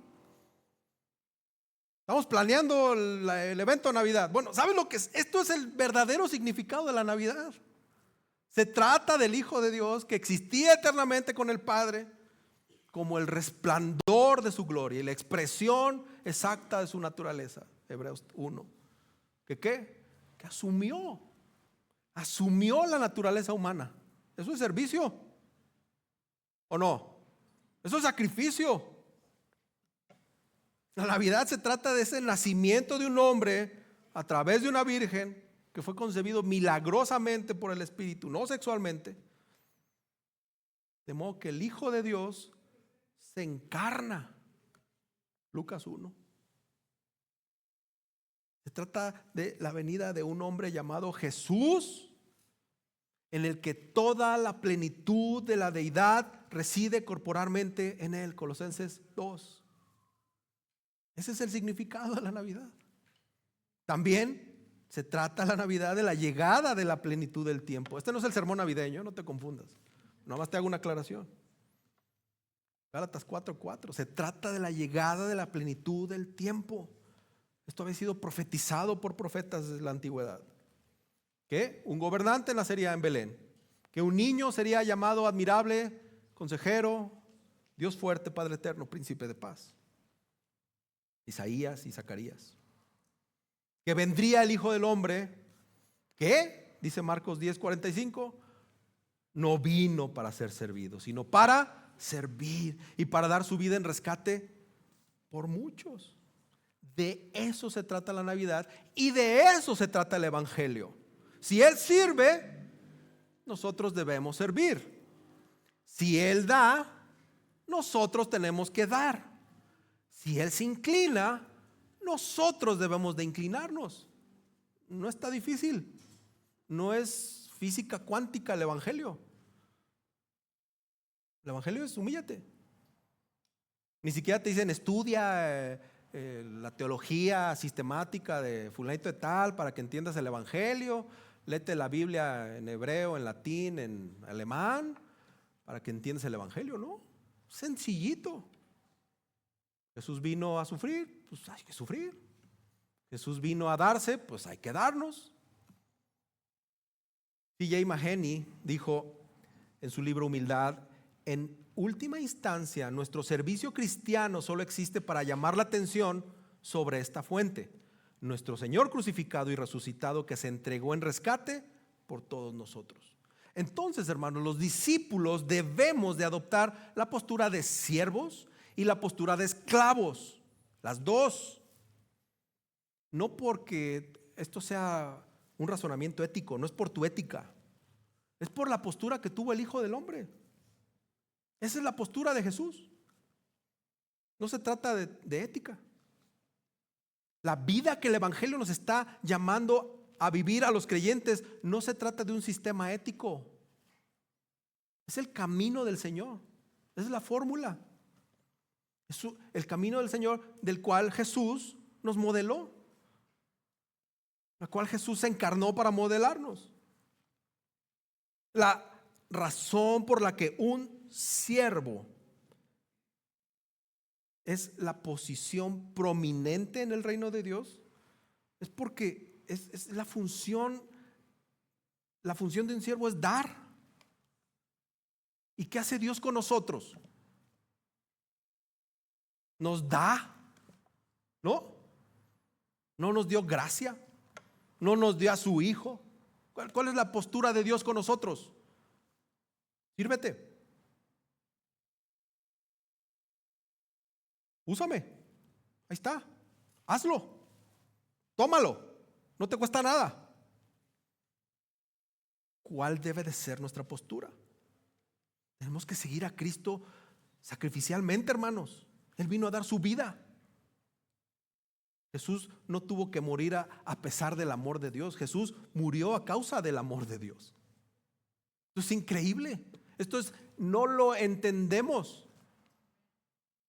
Estamos planeando el evento de Navidad. Bueno, ¿sabes lo que es? Esto es el verdadero significado de la Navidad. Se trata del Hijo de Dios que existía eternamente con el Padre, como el resplandor de su gloria y la expresión exacta de su naturaleza. Hebreos 1. ¿Qué? Que asumió la naturaleza humana. ¿Eso es servicio o no? Eso es sacrificio. La Navidad se trata de ese nacimiento de un hombre a través de una virgen que fue concebido milagrosamente por el Espíritu, no sexualmente, de modo que el Hijo de Dios se encarna. Lucas 1. Se trata de la venida de un hombre llamado Jesús, en el que toda la plenitud de la deidad reside corporalmente en él. Colosenses 2. Ese es el significado de la Navidad. También se trata la Navidad de la llegada de la plenitud del tiempo. Este no es el sermón navideño, no te confundas. Nada más te hago una aclaración. Gálatas 4:4. Se trata de la llegada de la plenitud del tiempo. Esto había sido profetizado por profetas de la antigüedad. Que un gobernante nacería en Belén, que un niño sería llamado admirable, consejero, Dios fuerte, Padre eterno, príncipe de paz. Isaías y Zacarías. Que vendría el Hijo del Hombre, que, dice Marcos 10:45, no vino para ser servido, sino para servir y para dar su vida en rescate por muchos. De eso se trata la Navidad y de eso se trata el Evangelio. Si Él sirve, nosotros debemos servir. Si Él da, nosotros tenemos que dar. Si Él se inclina, nosotros debemos de inclinarnos. No está difícil. No es física cuántica el Evangelio. El Evangelio es humíllate. Ni siquiera te dicen estudia la teología sistemática de fulanito de tal para que entiendas el Evangelio. Léete la Biblia en hebreo, en latín, en alemán para que entiendas el Evangelio, ¿no? Sencillito. Jesús vino a sufrir, pues hay que sufrir. Jesús vino a darse, pues hay que darnos. T.J. Mahaney dijo en su libro Humildad: en última instancia, nuestro servicio cristiano solo existe para llamar la atención sobre esta fuente, nuestro Señor crucificado y resucitado, que se entregó en rescate por todos nosotros. Entonces, hermanos, los discípulos debemos de adoptar la postura de siervos y la postura de esclavos, las dos. No porque esto sea un razonamiento ético, no es por tu ética, es por la postura que tuvo el Hijo del Hombre. Esa es la postura de Jesús. No se trata de ética. La vida que el Evangelio nos está llamando a vivir a los creyentes no se trata de un sistema ético. Es el camino del Señor. Esa es la fórmula. Es el camino del Señor del cual Jesús nos modeló, la cual Jesús se encarnó para modelarnos. La razón por la que un siervo es la posición prominente en el reino de Dios es porque es la función de un siervo es dar. ¿Y qué hace Dios con nosotros? Nos da, ¿no? No nos dio gracia, no nos dio a su Hijo. ¿Cuál es la postura de Dios con nosotros? Sírvete. Úsame. Ahí está. Hazlo. Tómalo. No te cuesta nada. ¿Cuál debe de ser nuestra postura? Tenemos que seguir a Cristo sacrificialmente, hermanos. Él vino a dar su vida. Jesús no tuvo que morir a pesar del amor de Dios. Jesús murió a causa del amor de Dios. Esto es increíble. No lo entendemos.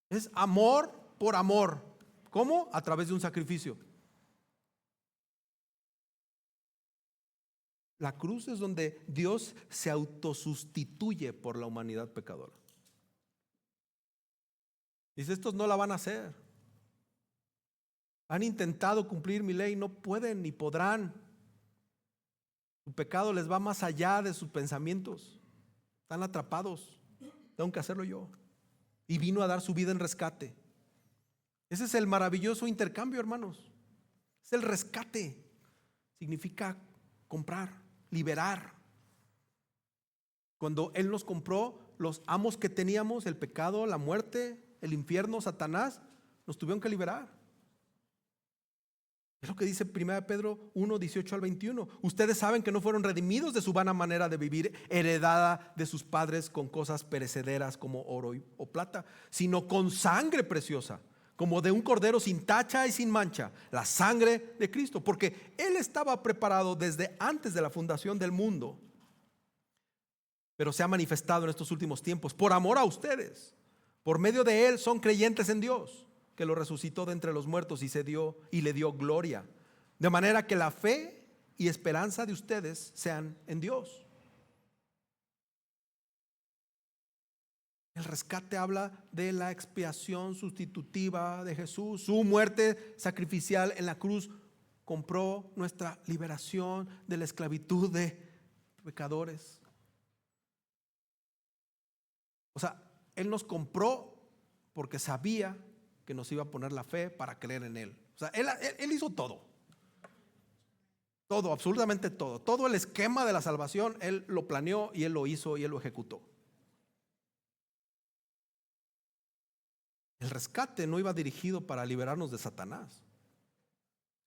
Es amor por amor. ¿Cómo? A través de un sacrificio. La cruz es donde Dios se autosustituye por la humanidad pecadora. Dice, estos no la van a hacer. Han intentado cumplir mi ley, no pueden ni podrán. Su pecado les va más allá de sus pensamientos. Están atrapados. Tengo que hacerlo yo. Y vino a dar su vida en rescate. Ese es el maravilloso intercambio, hermanos. Es el rescate. Significa comprar, liberar. Cuando Él nos compró, los amos que teníamos, el pecado, la muerte, el infierno, Satanás, nos tuvieron que liberar. Es lo que dice 1 Pedro 1, 18 al 21. Ustedes saben que no fueron redimidos de su vana manera de vivir, heredada de sus padres con cosas perecederas como oro o plata, sino con sangre preciosa, como de un cordero sin tacha y sin mancha, la sangre de Cristo, porque Él estaba preparado desde antes de la fundación del mundo, pero se ha manifestado en estos últimos tiempos por amor a ustedes. Por medio de Él son creyentes en Dios, que lo resucitó de entre los muertos y le dio gloria, de manera que la fe y esperanza de ustedes sean en Dios. El rescate habla de la expiación sustitutiva de Jesús. Su muerte sacrificial en la cruz compró nuestra liberación de la esclavitud de pecadores. O sea, Él nos compró porque sabía que nos iba a poner la fe para creer en Él. O sea, Él hizo todo. Todo, absolutamente todo. Todo el esquema de la salvación, Él lo planeó y Él lo hizo y Él lo ejecutó. El rescate no iba dirigido para liberarnos de Satanás.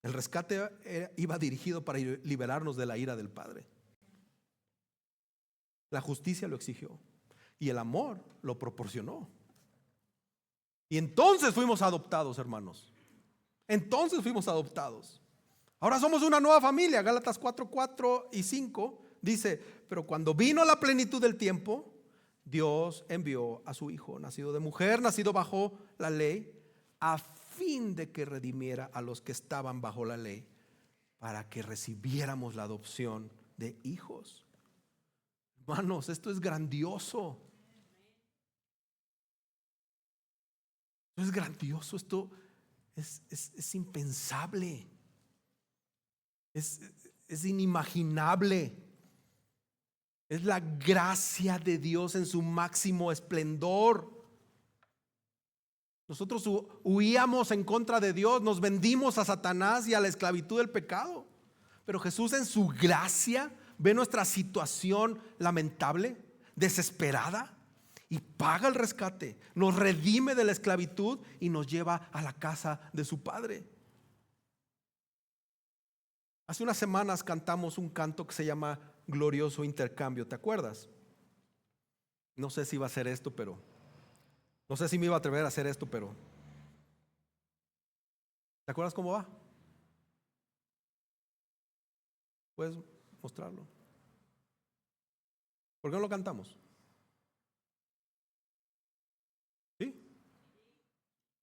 El rescate iba dirigido para liberarnos de la ira del Padre. La justicia lo exigió y el amor lo proporcionó. Y entonces fuimos adoptados, hermanos. Entonces fuimos adoptados. Ahora somos una nueva familia. Gálatas 4:4 y 5 dice: pero cuando vino la plenitud del tiempo, Dios envió a su Hijo, nacido de mujer, nacido bajo la ley, a fin de que redimiera a los que estaban bajo la ley, para que recibiéramos la adopción de hijos. Hermanos, esto es grandioso. Esto es grandioso, esto es impensable. Es inimaginable. Es la gracia de Dios en su máximo esplendor. Nosotros huíamos en contra de Dios, nos vendimos a Satanás y a la esclavitud del pecado. Pero Jesús en su gracia ve nuestra situación lamentable, desesperada, y paga el rescate, nos redime de la esclavitud y nos lleva a la casa de su Padre. Hace unas semanas cantamos un canto que se llama Glorioso Intercambio, ¿te acuerdas? No sé si iba a hacer esto, pero no sé si me iba a atrever a hacer esto, pero ¿te acuerdas cómo va? ¿Puedes mostrarlo? ¿Por qué no lo cantamos? ¿Sí?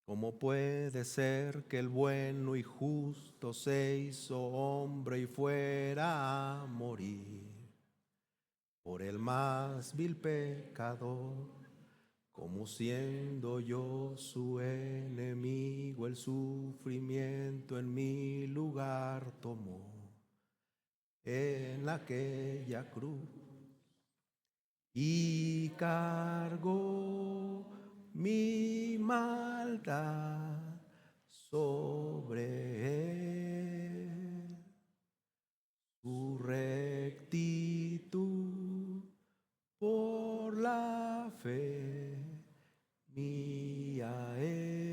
¿Cómo puede ser que el bueno y justo se hizo hombre y fuera a morir por el más vil pecador? Como siendo yo su enemigo, el sufrimiento en mi lugar tomó en aquella cruz y cargó mi maldad sobre él. Su rectitud por la fe mía es.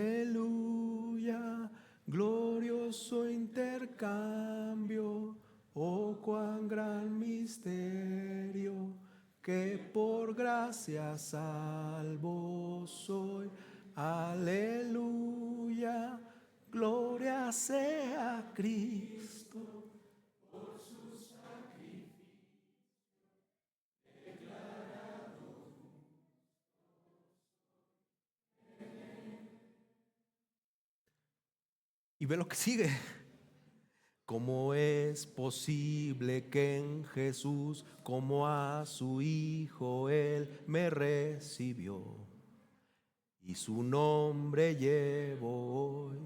Aleluya, glorioso intercambio, oh cuán gran misterio, que por gracia salvo soy. Aleluya, gloria sea a Cristo. Y ve lo que sigue. ¿Cómo es posible que en Jesús, como a su Hijo, Él me recibió? Y su nombre llevo hoy,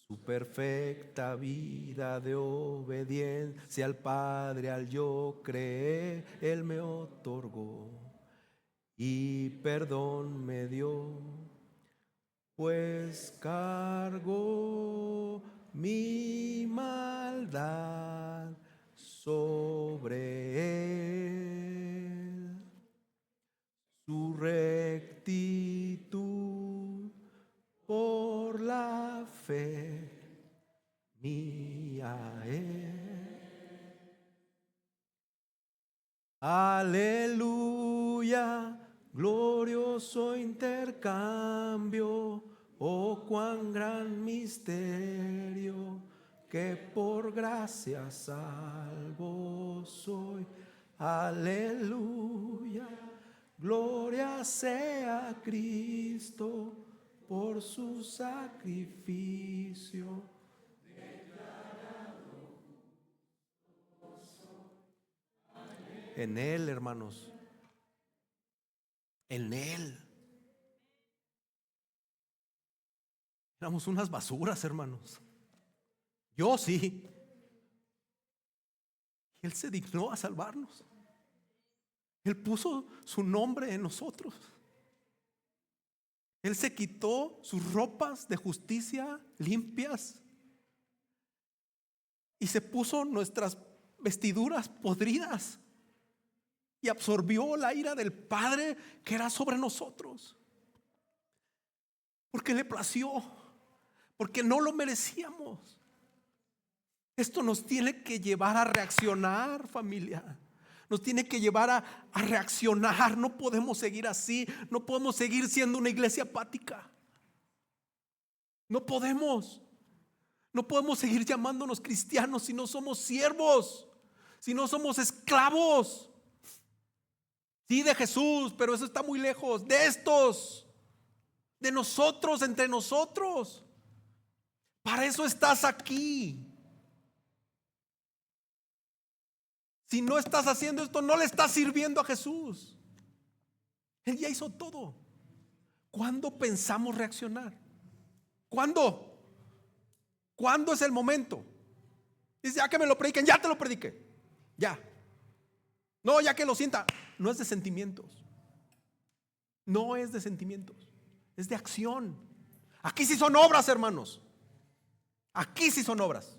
su perfecta vida de obediencia al Padre, al yo creer, Él me otorgó y perdón me dio, pues cargó mi maldad sobre él. Su rectitud por la fe mía es. Aleluya, glorioso intercambio, oh cuán gran misterio, que por gracia salvo soy. Aleluya, gloria sea a Cristo por su sacrificio. En Él, hermanos, en Él. Éramos unas basuras, hermanos. Yo sí. Y Él se dignó a salvarnos. Él puso su nombre en nosotros. Él se quitó sus ropas de justicia limpias y se puso nuestras vestiduras podridas y absorbió la ira del Padre que era sobre nosotros, porque le plació, porque no lo merecíamos. Esto nos tiene que llevar a reaccionar, familia. Nos tiene que llevar a reaccionar. No podemos seguir así. No podemos seguir siendo una iglesia apática. No podemos. No podemos seguir llamándonos cristianos si no somos siervos, si no somos esclavos. Sí, de Jesús, pero eso está muy lejos. De estos, de nosotros, entre nosotros. Para eso estás aquí. Si no estás haciendo esto, no le estás sirviendo a Jesús. Él ya hizo todo. ¿Cuándo pensamos reaccionar? ¿Cuándo? ¿Cuándo es el momento? Dice, ya que me lo prediquen, ya te lo prediqué. Ya. No, ya que lo sienta. No es de sentimientos. No es de sentimientos. Es de acción. Aquí sí son obras, hermanos. Aquí sí son obras.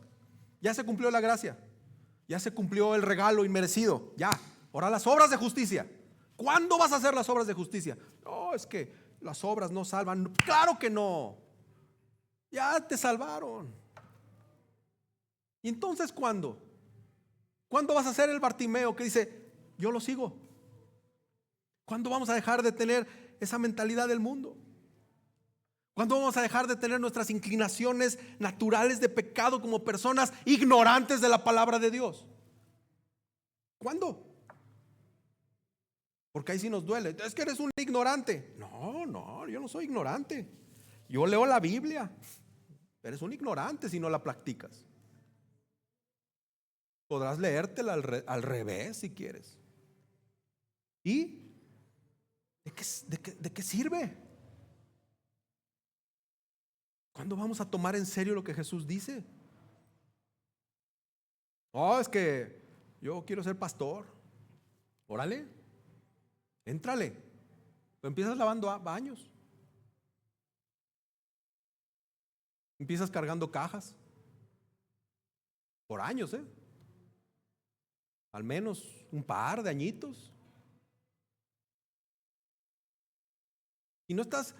Ya se cumplió la gracia. Ya se cumplió el regalo inmerecido. Ya. Ahora las obras de justicia. ¿Cuándo vas a hacer las obras de justicia? No, es que las obras no salvan. Claro que no. Ya te salvaron. ¿Y entonces cuándo? ¿Cuándo vas a hacer el Bartimeo que dice, yo lo sigo? ¿Cuándo vamos a dejar de tener esa mentalidad del mundo? ¿Cuándo vamos a dejar de tener nuestras inclinaciones naturales de pecado como personas ignorantes de la palabra de Dios? ¿Cuándo? Porque ahí sí nos duele. Es que eres un ignorante. No, yo no soy ignorante. Yo leo la Biblia. Eres un ignorante si no la practicas. Podrás leértela al revés si quieres. ¿Y de qué sirve? ¿Cuándo vamos a tomar en serio lo que Jesús dice? No, es que yo quiero ser pastor. Órale, éntrale. Pero empiezas lavando baños. Empiezas cargando cajas. Por años, al menos un par de añitos. Y no estás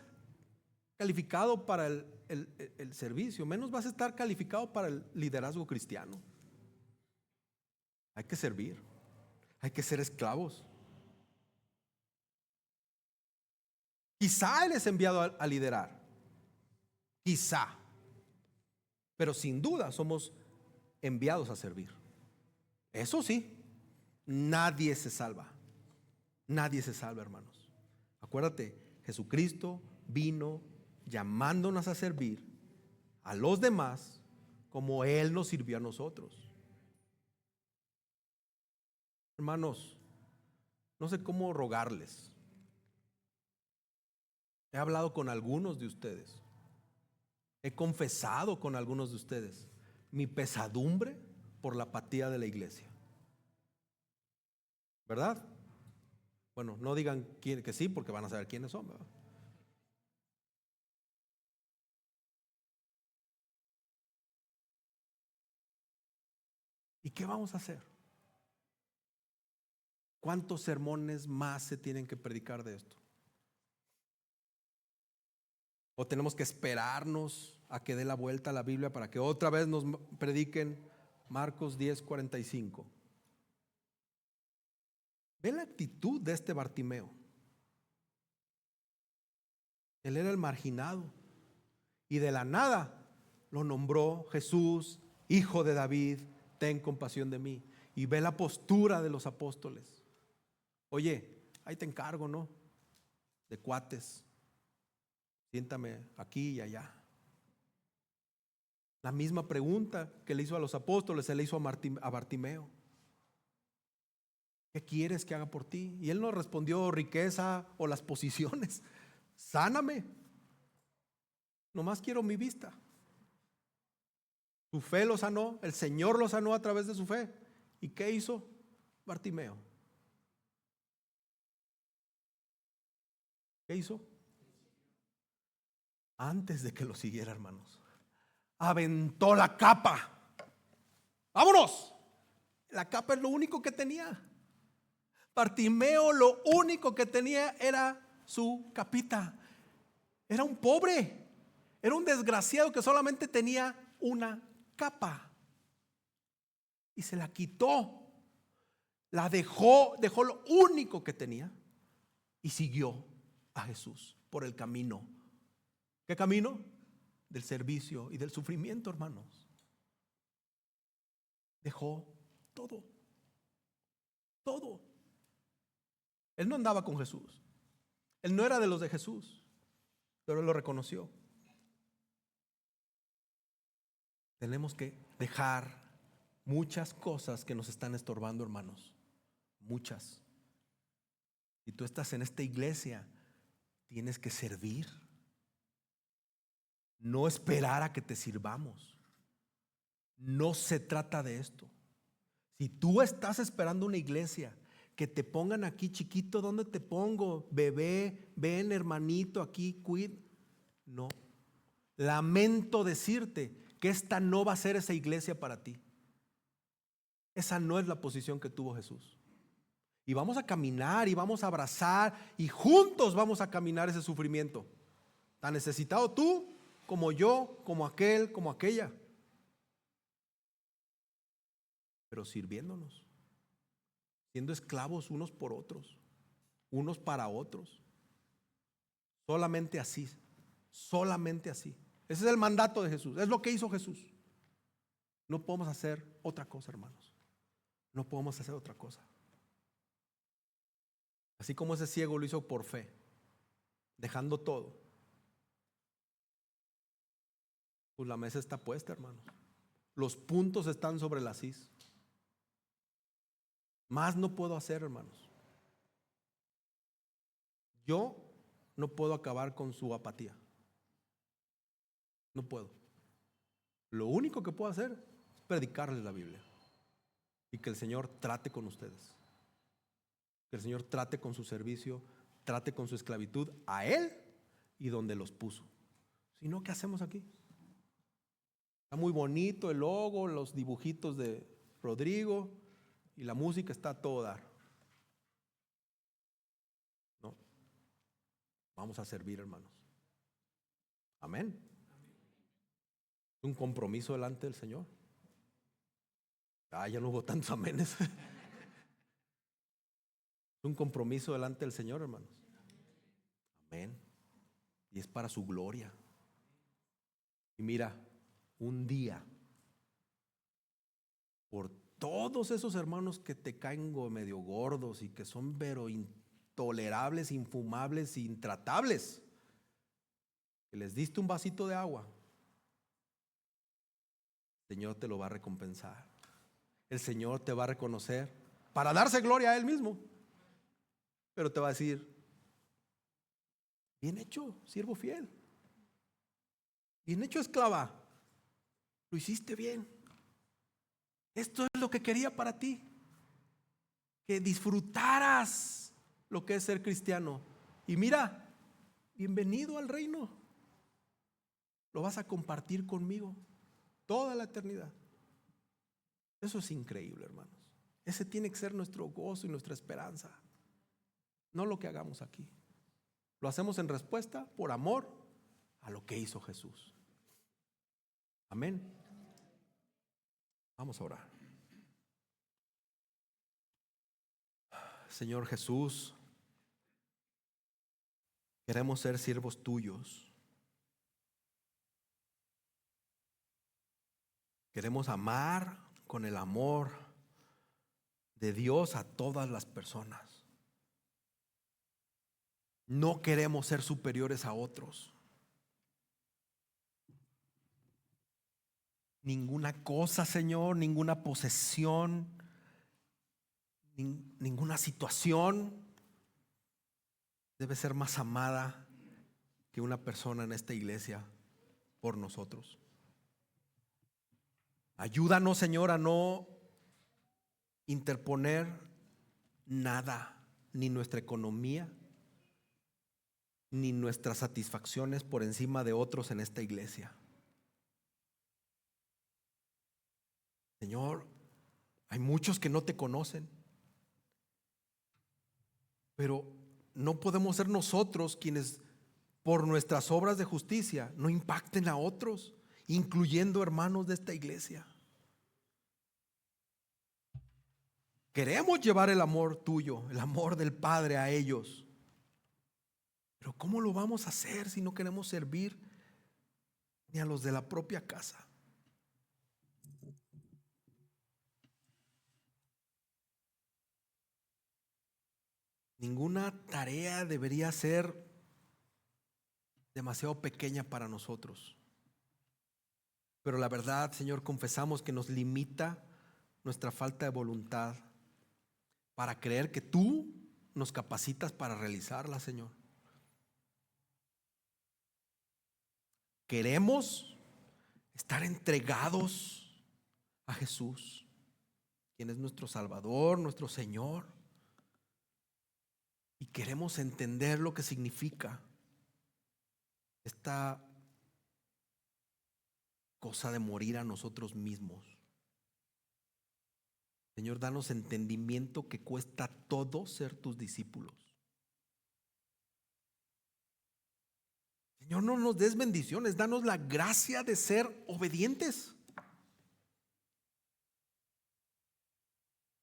calificado para el servicio, menos vas a estar calificado para el liderazgo cristiano. Hay que servir, hay que ser esclavos. Quizá Él es enviado a liderar, quizá, pero sin duda somos enviados a servir. Eso sí, nadie se salva. Nadie se salva, hermanos. Acuérdate, Jesucristo vino llamándonos a servir a los demás como Él nos sirvió a nosotros. Hermanos, no sé cómo rogarles. He hablado con algunos de ustedes. He confesado con algunos de ustedes mi pesadumbre por la apatía de la iglesia. ¿Verdad? Bueno, no digan que sí porque van a saber quiénes son, ¿verdad? ¿Y qué vamos a hacer? ¿Cuántos sermones más se tienen que predicar de esto? ¿O tenemos que esperarnos a que dé la vuelta a la Biblia para que otra vez nos prediquen Marcos 10:45? Ve la actitud de este Bartimeo. Él era el marginado y de la nada lo nombró Jesús, hijo de David, ten compasión de mí. Y ve la postura de los apóstoles. Oye, ahí te encargo, ¿no? De cuates. Siéntame aquí y allá. La misma pregunta que le hizo a los apóstoles se le hizo a Bartimeo. ¿Qué quieres que haga por ti? Y él no respondió riqueza o las posiciones. Sáname. Nomás quiero mi vista. Su fe lo sanó, el Señor lo sanó a través de su fe. ¿Y qué hizo Bartimeo? ¿Qué hizo? Antes de que lo siguiera, hermanos, aventó la capa. ¡Vámonos! La capa es lo único que tenía. Bartimeo lo único que tenía era su capita. Era un pobre, era un desgraciado que solamente tenía una capa. Y se la quitó. La dejó lo único que tenía y siguió a Jesús por el camino. ¿Qué camino? Del servicio y del sufrimiento, hermanos. Dejó todo. Todo. Él no andaba con Jesús. Él no era de los de Jesús, pero él lo reconoció. Tenemos que dejar muchas cosas que nos están estorbando, hermanos. Muchas. Si tú estás en esta iglesia, tienes que servir. No esperar a que te sirvamos. No se trata de esto. Si tú estás esperando una iglesia que te pongan aquí, chiquito, ¿dónde te pongo? Bebé, ven, hermanito, aquí, cuida. No. Lamento decirte que esta no va a ser esa iglesia para ti. Esa no es la posición que tuvo Jesús. Y vamos a caminar y vamos a abrazar y juntos vamos a caminar ese sufrimiento. Tan necesitado tú como yo, como aquel, como aquella. Pero sirviéndonos, siendo esclavos unos por otros, unos para otros. Solamente así, solamente así. Ese es el mandato de Jesús, es lo que hizo Jesús. No podemos hacer otra cosa, hermanos. No podemos hacer otra cosa. Así como ese ciego lo hizo por fe, dejando todo. Pues la mesa está puesta, hermanos. Los puntos están sobre las is. Más no puedo hacer, hermanos. Yo no puedo acabar con su apatía. No puedo. Lo único que puedo hacer es predicarles la Biblia. Y que el Señor trate con ustedes. Que el Señor trate con su servicio, trate con su esclavitud a Él y donde los puso. Si no, ¿qué hacemos aquí? Está muy bonito el logo, los dibujitos de Rodrigo y la música está a todo dar. No. Vamos a servir, hermanos. Amén. Es un compromiso delante del Señor. Ya no hubo tantos amenes. Es un compromiso delante del Señor, hermanos. Amén. Y es para su gloria. Y mira, un día, por todos esos hermanos que te caen medio gordos y que son pero intolerables, infumables, intratables, que les diste un vasito de agua, el Señor te lo va a recompensar. El Señor te va a reconocer para darse gloria a Él mismo. Pero te va a decir: bien hecho, siervo fiel. Bien hecho, esclava. Lo hiciste bien. Esto es lo que quería para ti. Que disfrutaras lo que es ser cristiano. Y mira, bienvenido al reino. Lo vas a compartir conmigo toda la eternidad. Eso es increíble, hermanos. Ese tiene que ser nuestro gozo y nuestra esperanza. No lo que hagamos aquí. Lo hacemos en respuesta por amor a lo que hizo Jesús. Amén. Vamos a orar. Señor Jesús, queremos ser siervos tuyos. Queremos amar con el amor de Dios a todas las personas. No queremos ser superiores a otros. Ninguna cosa, Señor, ninguna posesión, ninguna situación debe ser más amada que una persona en esta iglesia por nosotros. Ayúdanos, Señor, a no interponer nada, ni nuestra economía, ni nuestras satisfacciones por encima de otros en esta iglesia. Señor, hay muchos que no te conocen, pero no podemos ser nosotros quienes por nuestras obras de justicia no impacten a otros, incluyendo hermanos de esta iglesia. Queremos llevar el amor tuyo, el amor del Padre a ellos. Pero ¿cómo lo vamos a hacer si no queremos servir ni a los de la propia casa? Ninguna tarea debería ser demasiado pequeña para nosotros. Pero la verdad, Señor, confesamos que nos limita nuestra falta de voluntad para creer que tú nos capacitas para realizarla, Señor. Queremos estar entregados a Jesús, quien es nuestro Salvador, nuestro Señor. Y queremos entender lo que significa esta cosa de morir a nosotros mismos. Señor, danos entendimiento que cuesta todo ser tus discípulos. Señor, no nos des bendiciones, danos la gracia de ser obedientes.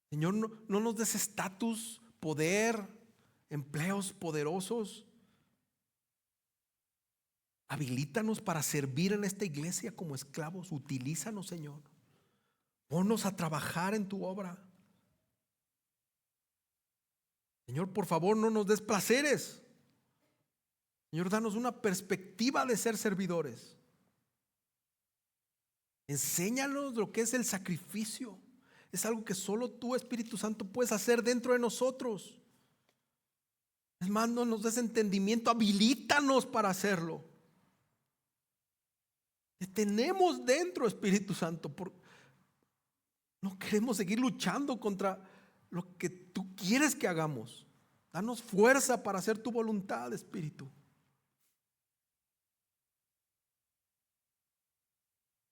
Señor, no nos des estatus, poder, empleos poderosos. Habilítanos para servir en esta iglesia como esclavos. Utilízanos, Señor. Ponnos a trabajar en tu obra. Señor, por favor, no nos des placeres. Señor, danos una perspectiva de ser servidores. Enséñanos lo que es el sacrificio. Es algo que solo tú, Espíritu Santo, puedes hacer dentro de nosotros. Es más, no nos des entendimiento, habilítanos para hacerlo. Te tenemos dentro, Espíritu Santo. No queremos seguir luchando contra lo que tú quieres que hagamos. Danos fuerza para hacer tu voluntad, Espíritu.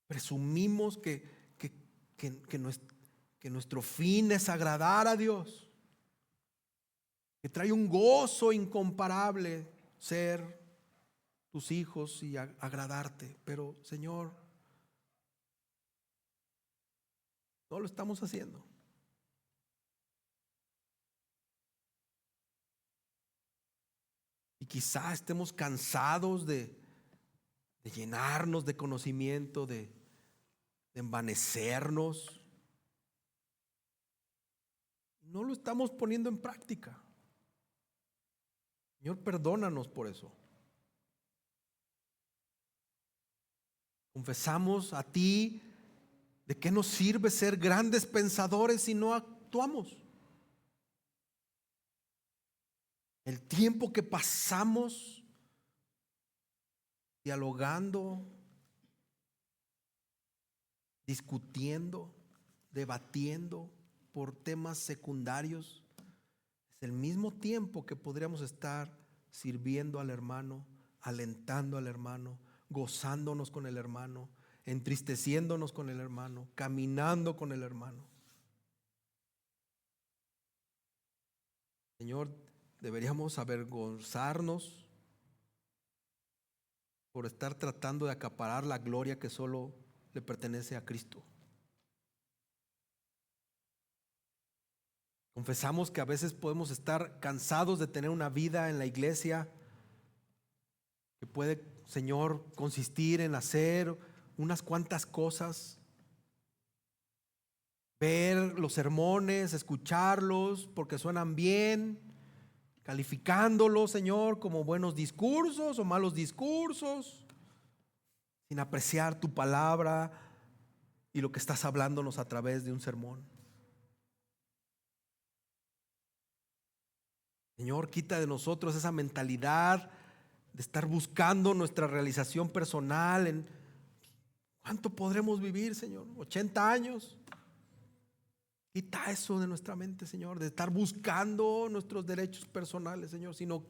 Presumimos que nuestro fin es agradar a Dios, que trae un gozo incomparable ser tus hijos y agradarte. Pero, Señor, no lo estamos haciendo. Y quizá estemos cansados de llenarnos de conocimiento, de envanecernos. No lo estamos poniendo en práctica. Señor, perdónanos por eso. Confesamos a ti, ¿de qué nos sirve ser grandes pensadores si no actuamos? El tiempo que pasamos dialogando, discutiendo, debatiendo por temas secundarios, es el mismo tiempo que podríamos estar sirviendo al hermano, alentando al hermano, gozándonos con el hermano, entristeciéndonos con el hermano, caminando con el hermano. Señor, deberíamos avergonzarnos por estar tratando de acaparar la gloria que solo le pertenece a Cristo. Confesamos que a veces podemos estar cansados de tener una vida en la iglesia que puede, Señor, consistir en hacer unas cuantas cosas, ver los sermones, escucharlos porque suenan bien, calificándolos, Señor, como buenos discursos o malos discursos, sin apreciar tu palabra y lo que estás hablándonos a través de un sermón. Señor, quita de nosotros esa mentalidad de estar buscando nuestra realización personal en ¿cuánto podremos vivir, Señor? 80 años. Quita eso de nuestra mente, Señor, de estar buscando nuestros derechos personales, Señor, sino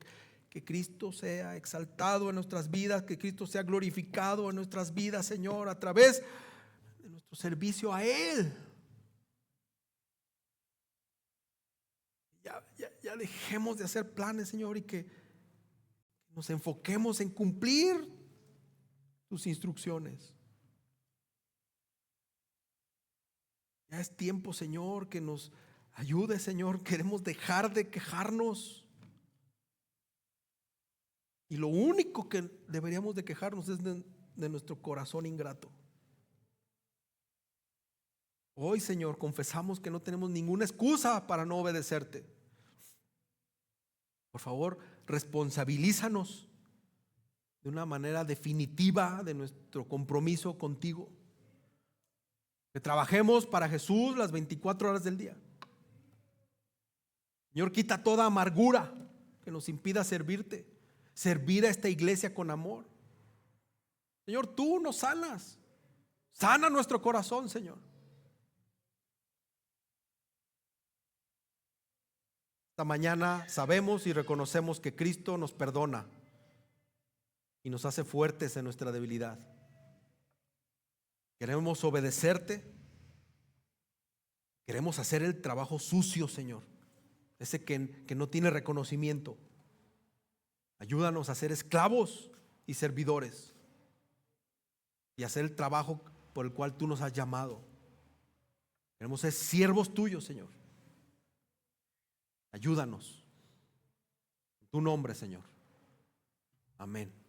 Que Cristo sea exaltado en nuestras vidas, que Cristo sea glorificado en nuestras vidas, Señor, a través de nuestro servicio a Él. Ya dejemos de hacer planes, Señor, y que nos enfoquemos en cumplir tus instrucciones. Ya es tiempo, Señor, que nos ayude, Señor. Queremos dejar de quejarnos. Y lo único que deberíamos de quejarnos es de nuestro corazón ingrato. Hoy, Señor, confesamos que no tenemos ninguna excusa para no obedecerte. Por favor, responsabilízanos de una manera definitiva de nuestro compromiso contigo. Que trabajemos para Jesús las 24 horas del día. Señor, quita toda amargura que nos impida servirte, servir a esta iglesia con amor. Señor, tú nos sanas. Sana nuestro corazón, Señor. Esta mañana sabemos y reconocemos que Cristo nos perdona y nos hace fuertes en nuestra debilidad. Queremos obedecerte. Queremos hacer el trabajo sucio, Señor, ese que no tiene reconocimiento. Ayúdanos a ser esclavos y servidores y hacer el trabajo por el cual tú nos has llamado. Queremos ser siervos tuyos, Señor. Ayúdanos. En tu nombre, Señor. Amén.